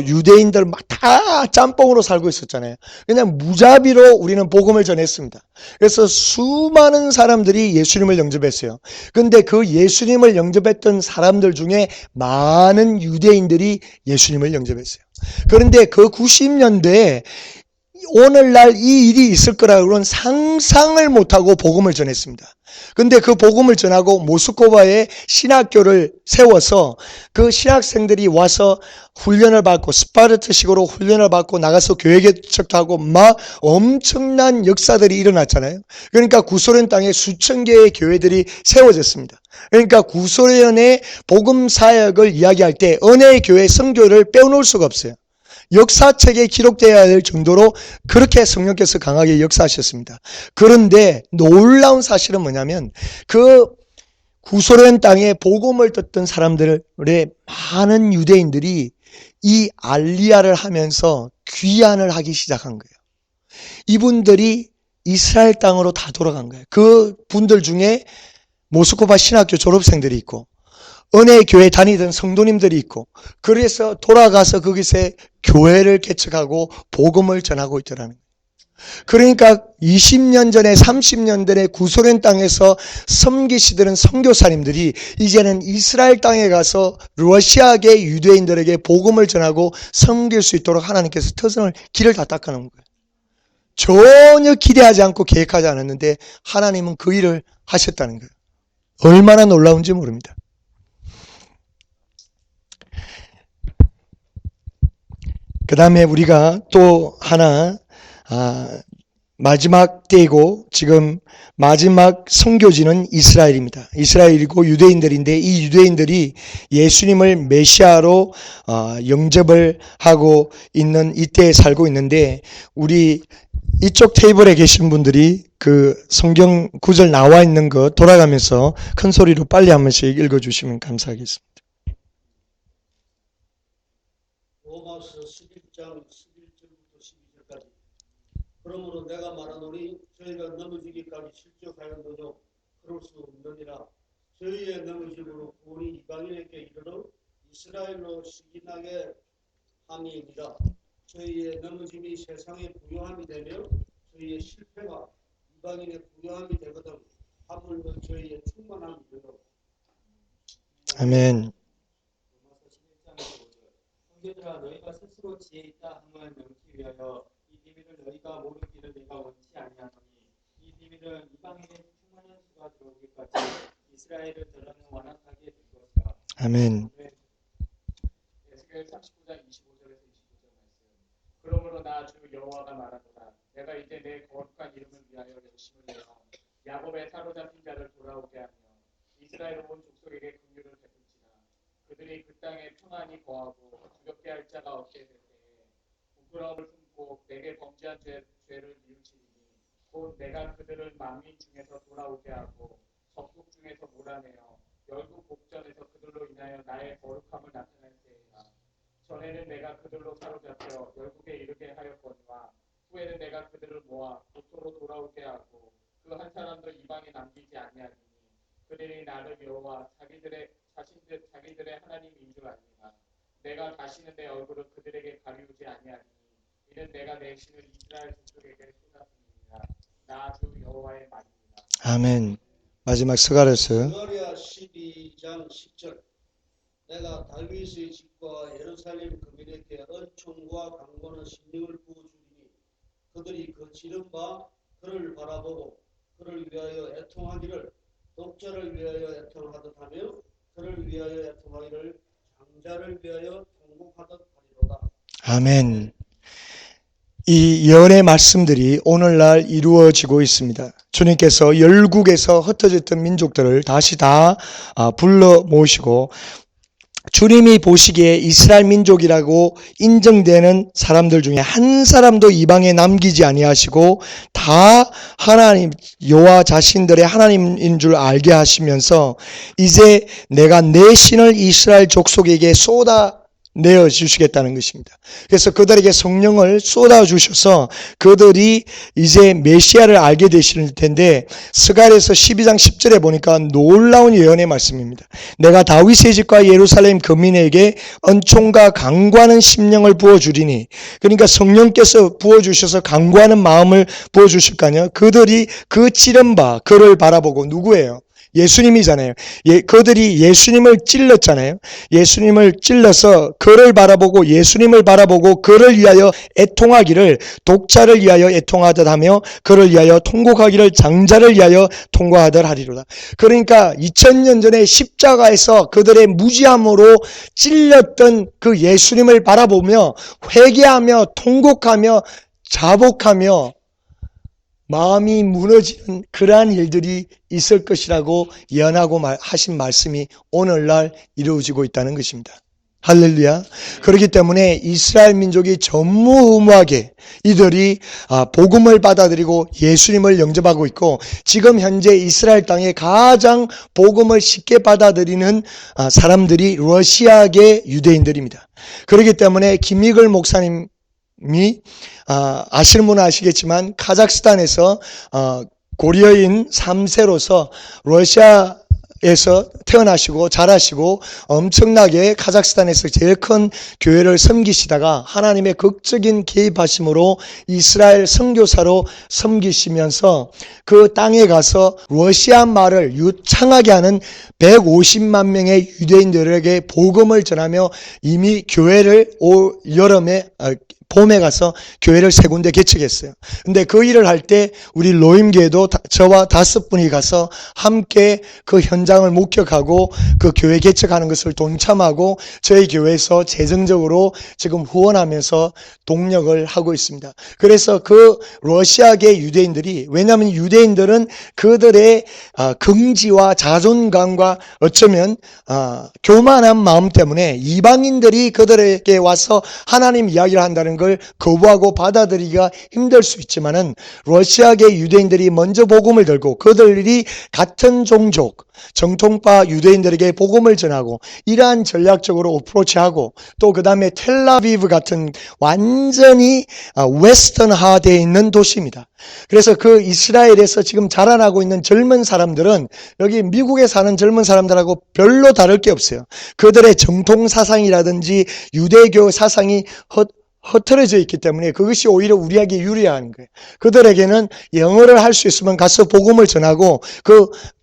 유대인들 막 다 짬뽕으로 살고 있었잖아요. 그냥 무자비로 우리는 복음을 전했습니다. 그래서 수많은 사람들이 예수님을 영접했어요. 근데 그 예수님을 영접했던 사람들 중에 많은 유대인들이 예수님을 영접했어요. 그런데 그 90년대에 오늘날 이 일이 있을 거라고는 상상을 못하고 복음을 전했습니다. 근데 그 복음을 전하고 모스크바에 신학교를 세워서 그 신학생들이 와서 훈련을 받고 스파르타식으로 훈련을 받고 나가서 교회 개척도 하고 막 엄청난 역사들이 일어났잖아요. 그러니까 구소련 땅에 수천 개의 교회들이 세워졌습니다. 그러니까 구소련의 복음 사역을 이야기할 때 은혜의 교회 선교를 빼놓을 수가 없어요. 역사책에 기록되어야 할 정도로 그렇게 성령께서 강하게 역사하셨습니다. 그런데 놀라운 사실은 뭐냐면 그 구소련 땅에 복음을 듣던 사람들의 많은 유대인들이 이 알리야를 하면서 귀환을 하기 시작한 거예요. 이분들이 이스라엘 땅으로 다 돌아간 거예요. 그 분들 중에 모스크바 신학교 졸업생들이 있고 은혜의 교회 다니던 성도님들이 있고 그래서 돌아가서 거기서 교회를 개척하고 복음을 전하고 있더라는 거예요. 그러니까 20년 전에 30년 전에 구소련 땅에서 섬기시던 선교사님들이 이제는 이스라엘 땅에 가서 러시아계 유대인들에게 복음을 전하고 섬길 수 있도록 하나님께서 터전을 길을 다 닦아놓은 거예요. 전혀 기대하지 않고 계획하지 않았는데 하나님은 그 일을 하셨다는 거예요. 얼마나 놀라운지 모릅니다. 그 다음에 우리가 또 하나 마지막 때이고 지금 마지막 선교지는 이스라엘입니다. 이스라엘이고 유대인들인데 이 유대인들이 예수님을 메시아로 영접을 하고 있는 이때에 살고 있는데 우리 이쪽 테이블에 계신 분들이 그 성경 구절 나와 있는 거 돌아가면서 큰 소리로 빨리 한 번씩 읽어주시면 감사하겠습니다. 로마서 11장 11절부터 12절까지. 그러므로 내가 말하노니 저희가 넘어지기까지 실족하였느뇨 그럴 수 없느니라. 저희의 넘어짐으로 구원이 이방인에게 이르러 이스라엘로 시기나게 함이니라. 저희의 넘어짐이 세상의 부요함이 되며 저희의 실패가 이방인의 부요함이 되거든 하물며 저희의 충만함이 되도록. 아멘. 형제들아 너희가 스스로 지혜 있다 함을 명기 위하여 이 비밀을 너희가 모르기를 내가 원치 아니하노니 이 비밀은 이방인의 충만한 수가 들어오기까지 이스라엘을 더러는 완악하게 될 것이라. 아멘. 에스겔 39장 25절에서 25절 말씀. 그러므로 나 주 여호와가 말하노라. 내가 이제 내 거룩한 이름을 위하여 열심을 내어 야곱의 사로잡힌 자를 돌아오게 하며 이스라엘 온 족속에게 긍휼을 베풀지라. 그들이 그 땅에 평안히 거하고 두렵게 할 자가 없게 될 때에 부끄러움을 품고 내게 범죄한 죄를 뉘우치리니 곧 내가 그들을 만민 중에서 돌아오게 하고 적국 중에서 몰아내어 열국 복전에서 그들로 인하여 나의 거룩함을 나타낼 때에라. 전에는 내가 그들로 사로잡혀 열국에 이르게 하였거니와 후에는 내가 그들을 모아 도토로 돌아오게 하고 그 한 사람도 이방에 남기지 아니하리니 그들이 나를 여호와 자기들의 하나님인 줄 아니라. 내가 다시는 내 얼굴을 그들에게 가리우지 아니하리니 이는 내가 내 신을 이스라엘 족속에게 쏟았음이니라. 나 주 여호와의 말입니다. 아멘. 마지막 스가랴서 스가랴 12장 10절. 내가 다윗의 집과 예루살렘 거민에게 은총과 강권의 심령을 부어주리니 그들이 그 지른 바 그를 바라보고 그를 위하여 애통하기를 독자를 위하여 애통하듯 하며 그를 위하여 애통하기를 장자를 위하여 통곡하듯 하리로다. 아멘. 이 예언의 말씀들이 오늘날 이루어지고 있습니다. 주님께서 열국에서 흩어졌던 민족들을 다시 다 불러 모으시고 주님이 보시기에 이스라엘 민족이라고 인정되는 사람들 중에 한 사람도 이방에 남기지 아니하시고 다 하나님 여호와 자신들의 하나님인 줄 알게 하시면서 이제 내가 내 신을 이스라엘 족속에게 쏟아 내어주시겠다는 것입니다. 그래서 그들에게 성령을 쏟아주셔서 그들이 이제 메시아를 알게 되실 텐데, 스가랴서 12장 10절에 보니까 놀라운 예언의 말씀입니다. 내가 다윗의 집과 예루살렘 거민에게 은총과 강구하는 심령을 부어주리니, 그러니까 성령께서 부어주셔서 강구하는 마음을 부어주실까요? 그들이 그 찌른 바 그를 바라보고, 누구예요? 예수님이잖아요. 그들이 예수님을 찔렀잖아요. 예수님을 찔러서 그를 바라보고, 예수님을 바라보고 그를 위하여 애통하기를, 독자를 위하여 애통하듯 하며 그를 위하여 통곡하기를 장자를 위하여 통곡하듯 하리로다. 그러니까 2000년 전에 십자가에서 그들의 무지함으로 찔렸던 그 예수님을 바라보며 회개하며 통곡하며 자복하며 마음이 무너지는 그러한 일들이 있을 것이라고 예언하고 하신 말씀이 오늘날 이루어지고 있다는 것입니다. 할렐루야. 그렇기 때문에 이스라엘 민족이 전무후무하게 이들이 복음을 받아들이고 예수님을 영접하고 있고, 지금 현재 이스라엘 땅에 가장 복음을 쉽게 받아들이는 사람들이 러시아계 유대인들입니다. 그렇기 때문에 김미글 목사님 아시는 분은 아시겠지만 카자흐스탄에서 고려인 3세로서 러시아에서 태어나시고 자라시고 엄청나게 카자흐스탄에서 제일 큰 교회를 섬기시다가 하나님의 극적인 개입하심으로 이스라엘 선교사로 섬기시면서 그 땅에 가서 러시아 말을 유창하게 하는 150만 명의 유대인들에게 복음을 전하며 이미 교회를 올 여름에 봄에 가서 교회를 3군데 개척했어요. 근데 그 일을 할 때 우리 로임교회도 저와 5분이 가서 함께 그 현장을 목격하고 그 교회 개척하는 것을 동참하고 저희 교회에서 재정적으로 지금 후원하면서 동력을 하고 있습니다. 그래서 그 러시아계 유대인들이, 왜냐하면 유대인들은 그들의 긍지와 자존감과 어쩌면 교만한 마음 때문에 이방인들이 그들에게 와서 하나님 이야기를 한다는 걸 거부하고 받아들이기가 힘들 수 있지만은, 러시아계 유대인들이 먼저 복음을 들고 그들이 같은 종족 정통파 유대인들에게 복음을 전하고 이러한 전략적으로 어프로치하고, 또 그 다음에 텔라비브 같은 완전히 웨스턴화 되어 있는 도시입니다. 그래서 그 이스라엘에서 지금 자라나고 있는 젊은 사람들은 여기 미국에 사는 젊은 사람들하고 별로 다를 게 없어요. 그들의 정통 사상이라든지 유대교 사상이 흐트러져 있기 때문에 그것이 오히려 우리에게 유리한 거예요. 그들에게는 영어를 할 수 있으면 가서 복음을 전하고,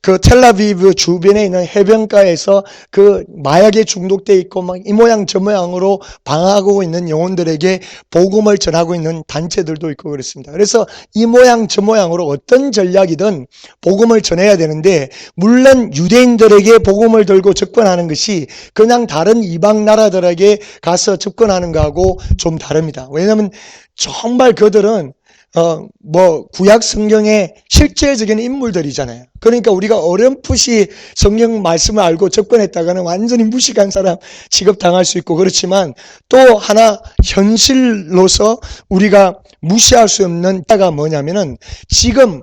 그 텔라비브 주변에 있는 해변가에서 그 마약에 중독돼 있고 막 이 모양 저 모양으로 방황하고 있는 영혼들에게 복음을 전하고 있는 단체들도 있고 그렇습니다. 그래서 이 모양 저 모양으로 어떤 전략이든 복음을 전해야 되는데, 물론 유대인들에게 복음을 들고 접근하는 것이 그냥 다른 이방 나라들에게 가서 접근하는 거하고 좀 다릅니다. 왜냐하면 정말 그들은 구약 성경의 실제적인 인물들이잖아요. 그러니까 우리가 어렴풋이 성경 말씀을 알고 접근했다가는 완전히 무식한 사람 취급당할 수 있고, 그렇지만 또 하나 현실로서 우리가 무시할 수 없는 때가 뭐냐면은, 지금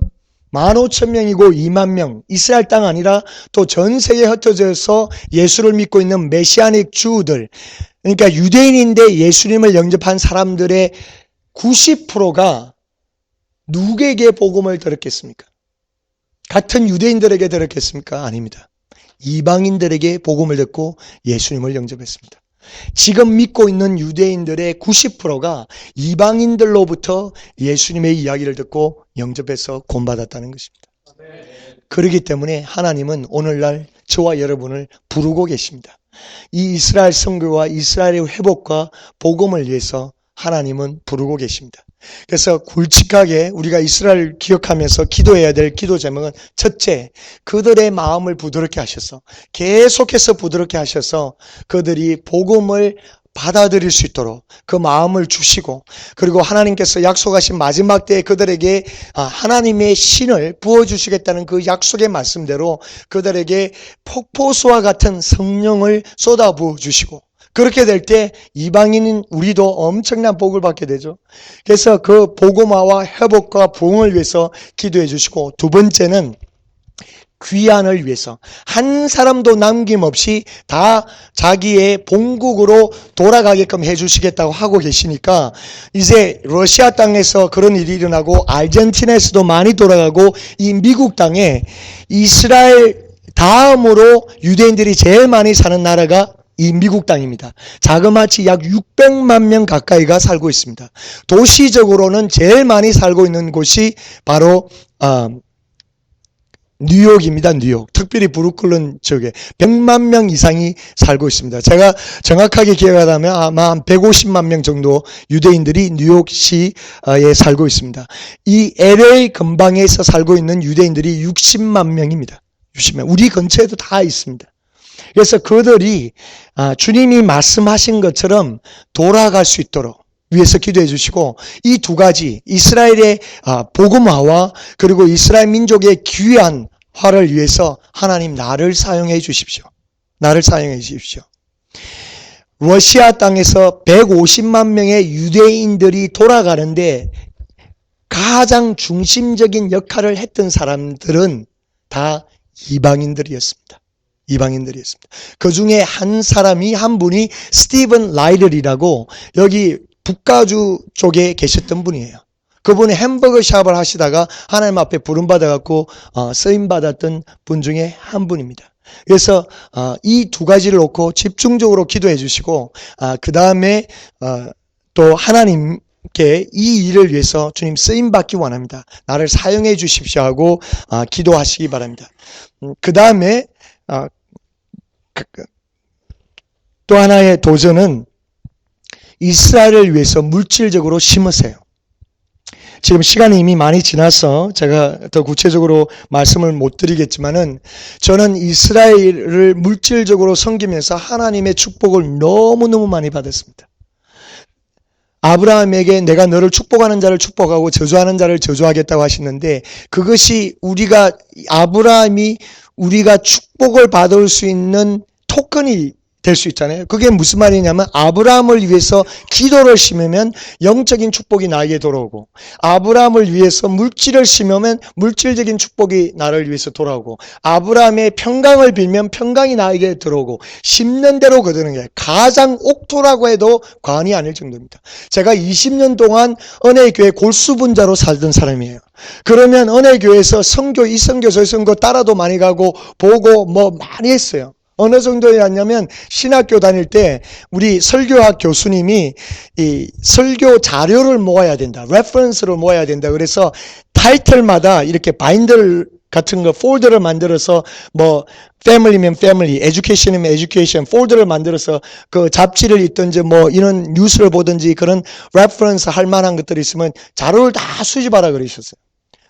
15,000명이고 2만 명, 이스라엘 땅 아니라 또 전 세계에 흩어져서 예수를 믿고 있는 메시아닉 주들, 그러니까 유대인인데 예수님을 영접한 사람들의 90%가 누구에게 복음을 들었겠습니까? 같은 유대인들에게 들었겠습니까? 아닙니다. 이방인들에게 복음을 듣고 예수님을 영접했습니다. 지금 믿고 있는 유대인들의 90%가 이방인들로부터 예수님의 이야기를 듣고 영접해서 구원받았다는 것입니다. 그렇기 때문에 하나님은 오늘날 저와 여러분을 부르고 계십니다. 이 이스라엘 선교와 이스라엘의 회복과 복음을 위해서 하나님은 부르고 계십니다. 그래서 굵직하게 우리가 이스라엘 기억하면서 기도해야 될 기도 제목은, 첫째, 그들의 마음을 부드럽게 하셔서, 계속해서 부드럽게 하셔서 그들이 복음을 받아들일 수 있도록 그 마음을 주시고, 그리고 하나님께서 약속하신 마지막 때에 그들에게 하나님의 신을 부어주시겠다는 그 약속의 말씀대로 그들에게 폭포수와 같은 성령을 쏟아부어 주시고, 그렇게 될 때 이방인인 우리도 엄청난 복을 받게 되죠. 그래서 그 복음화와 회복과 부흥을 위해서 기도해 주시고, 두 번째는 귀환을 위해서 한 사람도 남김없이 다 자기의 본국으로 돌아가게끔 해주시겠다고 하고 계시니까 이제 러시아 땅에서 그런 일이 일어나고 아르헨티나에서도 많이 돌아가고 이 미국 땅에 이스라엘 다음으로 유대인들이 제일 많이 사는 나라가 이 미국 땅입니다. 자그마치 약 600만 명 가까이가 살고 있습니다. 도시적으로는 제일 많이 살고 있는 곳이 바로 뉴욕입니다. 뉴욕. 특별히 브루클린 쪽에 100만 명 이상이 살고 있습니다. 제가 정확하게 기억하다면 아마 한 150만 명 정도 유대인들이 뉴욕시에 살고 있습니다. 이 LA 근방에서 살고 있는 유대인들이 60만 명입니다. 60만. 우리 근처에도 다 있습니다. 그래서 그들이 주님이 말씀하신 것처럼 돌아갈 수 있도록 위해서 기도해 주시고 이 두 가지 이스라엘의 복음화와 그리고 이스라엘 민족의 귀환화를 위해서 하나님 나를 사용해 주십시오. 나를 사용해 주십시오. 러시아 땅에서 150만 명의 유대인들이 돌아가는데 가장 중심적인 역할을 했던 사람들은 다 이방인들이었습니다. 이방인들이었습니다. 그 중에 한 분이 스티븐 라이들이라고 여기 북가주 쪽에 계셨던 분이에요. 그분이 햄버거 샵을 하시다가 하나님 앞에 부름받아갖고 쓰임받았던 분 중에 한 분입니다. 그래서 이 두 가지를 놓고 집중적으로 기도해 주시고 그 다음에 또 하나님께 이 일을 위해서 주님 쓰임받기 원합니다. 나를 사용해 주십시오 하고 기도하시기 바랍니다. 그 다음에 또 하나의 도전은 이스라엘을 위해서 물질적으로 심으세요. 지금 시간이 이미 많이 지나서 제가 더 구체적으로 말씀을 못 드리겠지만은 저는 이스라엘을 물질적으로 섬기면서 하나님의 축복을 너무너무 많이 받았습니다. 아브라함에게 내가 너를 축복하는 자를 축복하고 저주하는 자를 저주하겠다고 하시는데 그것이 아브라함이 우리가 축복을 받을 수 있는 토큰이 될 수 있잖아요. 그게 무슨 말이냐면 아브라함을 위해서 기도를 심으면 영적인 축복이 나에게 돌아오고 아브라함을 위해서 물질을 심으면 물질적인 축복이 나를 위해서 돌아오고 아브라함의 평강을 빌면 평강이 나에게 들어오고 심는 대로 거두는 게 가장 옥토라고 해도 과언이 아닐 정도입니다. 제가 20년 동안 은혜교회 골수분자로 살던 사람이에요. 그러면 은혜교회에서 선교, 이 선교, 저 선교 따라도 많이 가고 보고 뭐 많이 했어요. 어느 정도였냐면 신학교 다닐 때 우리 설교학 교수님이 이 설교 자료를 모아야 된다. 레퍼런스를 모아야 된다. 그래서 타이틀마다 이렇게 바인더 같은 거 폴더를 만들어서 뭐 패밀리면 패밀리, 에듀케이션이면 에듀케이션 폴더를 만들어서 그 잡지를 읽든지 뭐 이런 뉴스를 보든지 그런 레퍼런스 할 만한 것들이 있으면 자료를 다 수집하라 그러셨어요.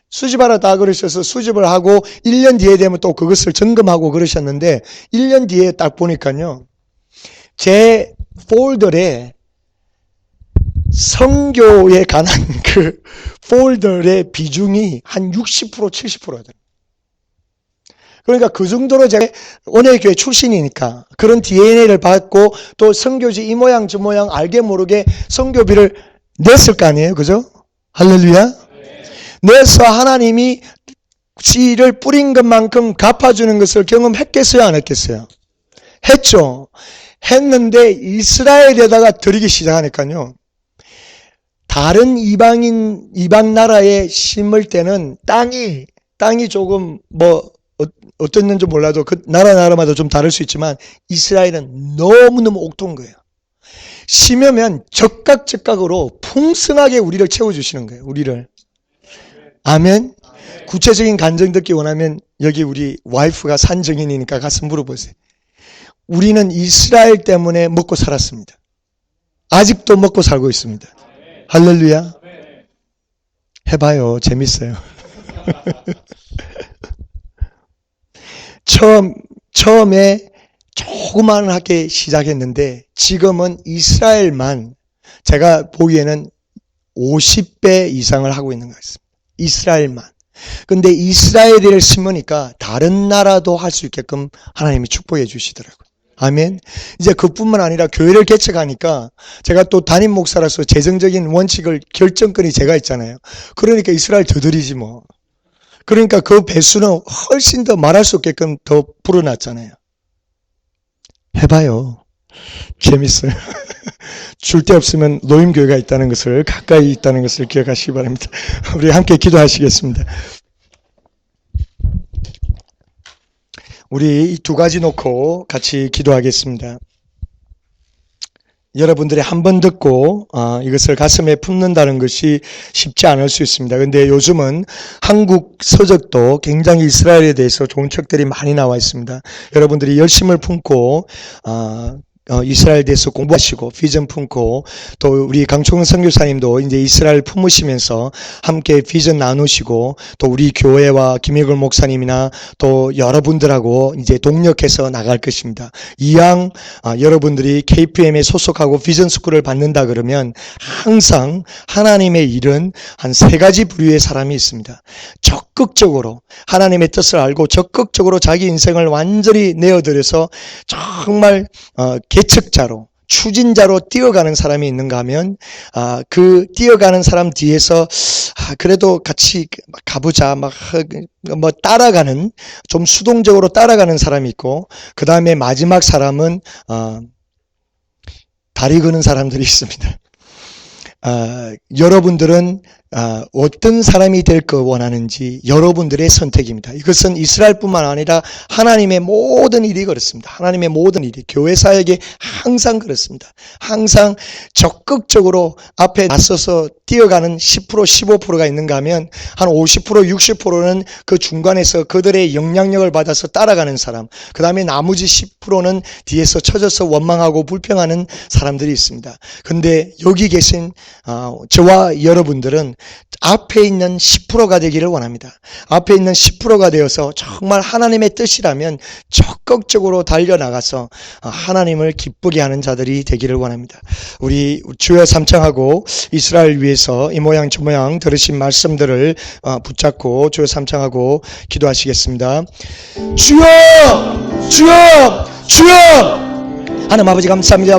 수집하라 다 그러셔서 수집을 하고 1년 뒤에 되면 또 그것을 점검하고 그러셨는데 1년 뒤에 딱 보니까요. 제 폴더에 선교에 관한 그 폴더의 비중이 한 60% 70%다. 그러니까 그 정도로 제가 은혜교회 출신이니까 그런 DNA를 받고 또 선교지 이 모양 저 모양 알게 모르게 선교비를 냈을 거 아니에요. 그죠? 할렐루야. 내서 하나님이 씨를 뿌린 것만큼 갚아주는 것을 경험했겠어요? 안 했겠어요? 했죠. 했는데 이스라엘에다가 드리기 시작하니까요. 다른 이방 나라에 심을 때는 땅이 조금 뭐 어땠는지 몰라도 그 나라마다 좀 다를 수 있지만 이스라엘은 너무너무 옥토인 거예요. 심으면 적각적각으로 풍성하게 우리를 채워주시는 거예요. 우리를. 아멘. 구체적인 간증 듣기 원하면 여기 우리 와이프가 산증인이니까 가서 물어보세요. 우리는 이스라엘 때문에 먹고 살았습니다. 아직도 먹고 살고 있습니다. 할렐루야. 해봐요. 재밌어요. 처음에 조그만하게 시작했는데 지금은 이스라엘만 제가 보기에는 50배 이상을 하고 있는 것 같습니다. 이스라엘만. 근데 이스라엘을 심으니까 다른 나라도 할 수 있게끔 하나님이 축복해 주시더라고요. 아멘. 이제 그뿐만 아니라 교회를 개척하니까 제가 또 담임 목사로서 재정적인 원칙을 결정권이 제가 있잖아요. 그러니까 이스라엘 더 드리지 뭐. 그러니까 그 배수는 훨씬 더 말할 수 없게끔 더 불어났잖아요. 해봐요. 재밌어요. 줄 데 없으면 노임교회가 있다는 것을, 가까이 있다는 것을 기억하시기 바랍니다. 우리 함께 기도하시겠습니다. 우리 이 두 가지 놓고 같이 기도하겠습니다. 여러분들이 한 번 듣고 이것을 가슴에 품는다는 것이 쉽지 않을 수 있습니다. 그런데 요즘은 한국 서적도 굉장히 이스라엘에 대해서 좋은 책들이 많이 나와 있습니다. 여러분들이 열심을 품고 이스라엘 대해서 공부하시고 비전 품고 또 우리 강총은 선교사님도 이제 이스라엘 품으시면서 함께 비전 나누시고 또 우리 교회와 김혜걸 목사님이나 또 여러분들하고 이제 동력해서 나갈 것입니다. 이왕 여러분들이 KPM에 소속하고 비전 스쿨을 받는다 그러면 항상 하나님의 일은 한 세 가지 부류의 사람이 있습니다. 적극적으로 하나님의 뜻을 알고 적극적으로 자기 인생을 완전히 내어드려서 정말 개척자로 추진자로 뛰어가는 사람이 있는가 하면 그 뛰어가는 사람 뒤에서 그래도 같이 가보자 뭐 따라가는 좀 수동적으로 따라가는 사람이 있고 그 다음에 마지막 사람은 다리 거는 사람들이 있습니다. 여러분들은 어떤 사람이 될 거 원하는지 여러분들의 선택입니다. 이것은 이스라엘뿐만 아니라 하나님의 모든 일이 그렇습니다. 하나님의 모든 일이 교회 사역에 항상 그렇습니다. 항상 적극적으로 앞에 나서서 뛰어가는 10% 15%가 있는가 하면 한 50% 60%는 그 중간에서 그들의 영향력을 받아서 따라가는 사람, 그 다음에 나머지 10%는 뒤에서 처져서 원망하고 불평하는 사람들이 있습니다. 근데 여기 계신 저와 여러분들은 앞에 있는 10%가 되기를 원합니다. 앞에 있는 10%가 되어서 정말 하나님의 뜻이라면 적극적으로 달려나가서 하나님을 기쁘게 하는 자들이 되기를 원합니다. 우리 주여 삼창하고 이스라엘 위해서 이 모양 저 모양 들으신 말씀들을 붙잡고 주여 삼창하고 기도하시겠습니다. 주여! 주여! 주여! 하나님 아버지 감사합니다.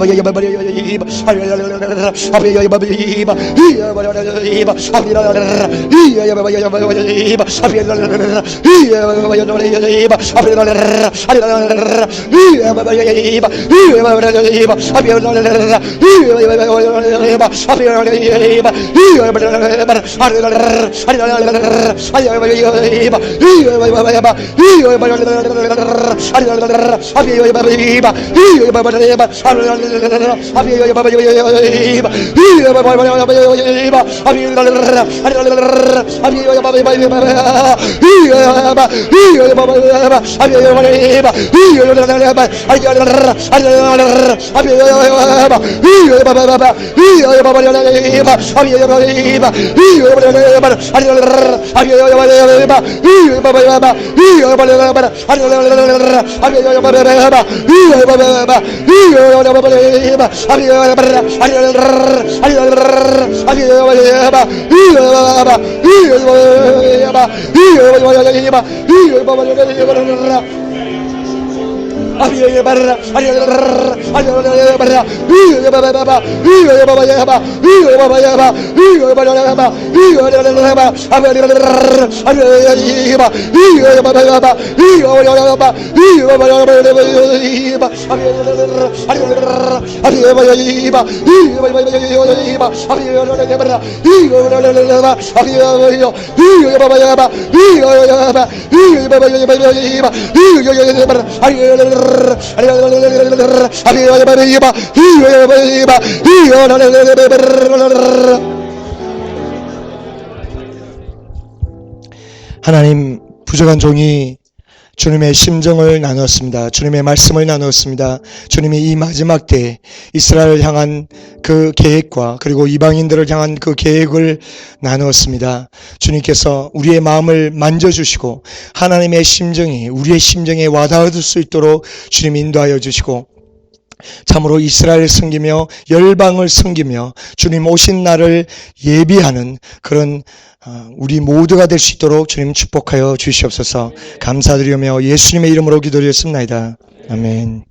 하나님, 부족한 종이 주님의 심정을 나누었습니다. 주님의 말씀을 나누었습니다. 주님이 이 마지막 때에 이스라엘을 향한 그 계획과 그리고 이방인들을 향한 그 계획을 나누었습니다. 주님께서 우리의 마음을 만져주시고 하나님의 심정이 우리의 심정에 와닿을 수 있도록 주님 인도하여 주시고 참으로 이스라엘을 섬기며 열방을 섬기며 주님 오신 날을 예비하는 그런 우리 모두가 될 수 있도록 주님 축복하여 주시옵소서. 감사드리며 예수님의 이름으로 기도드렸습니다. 아멘.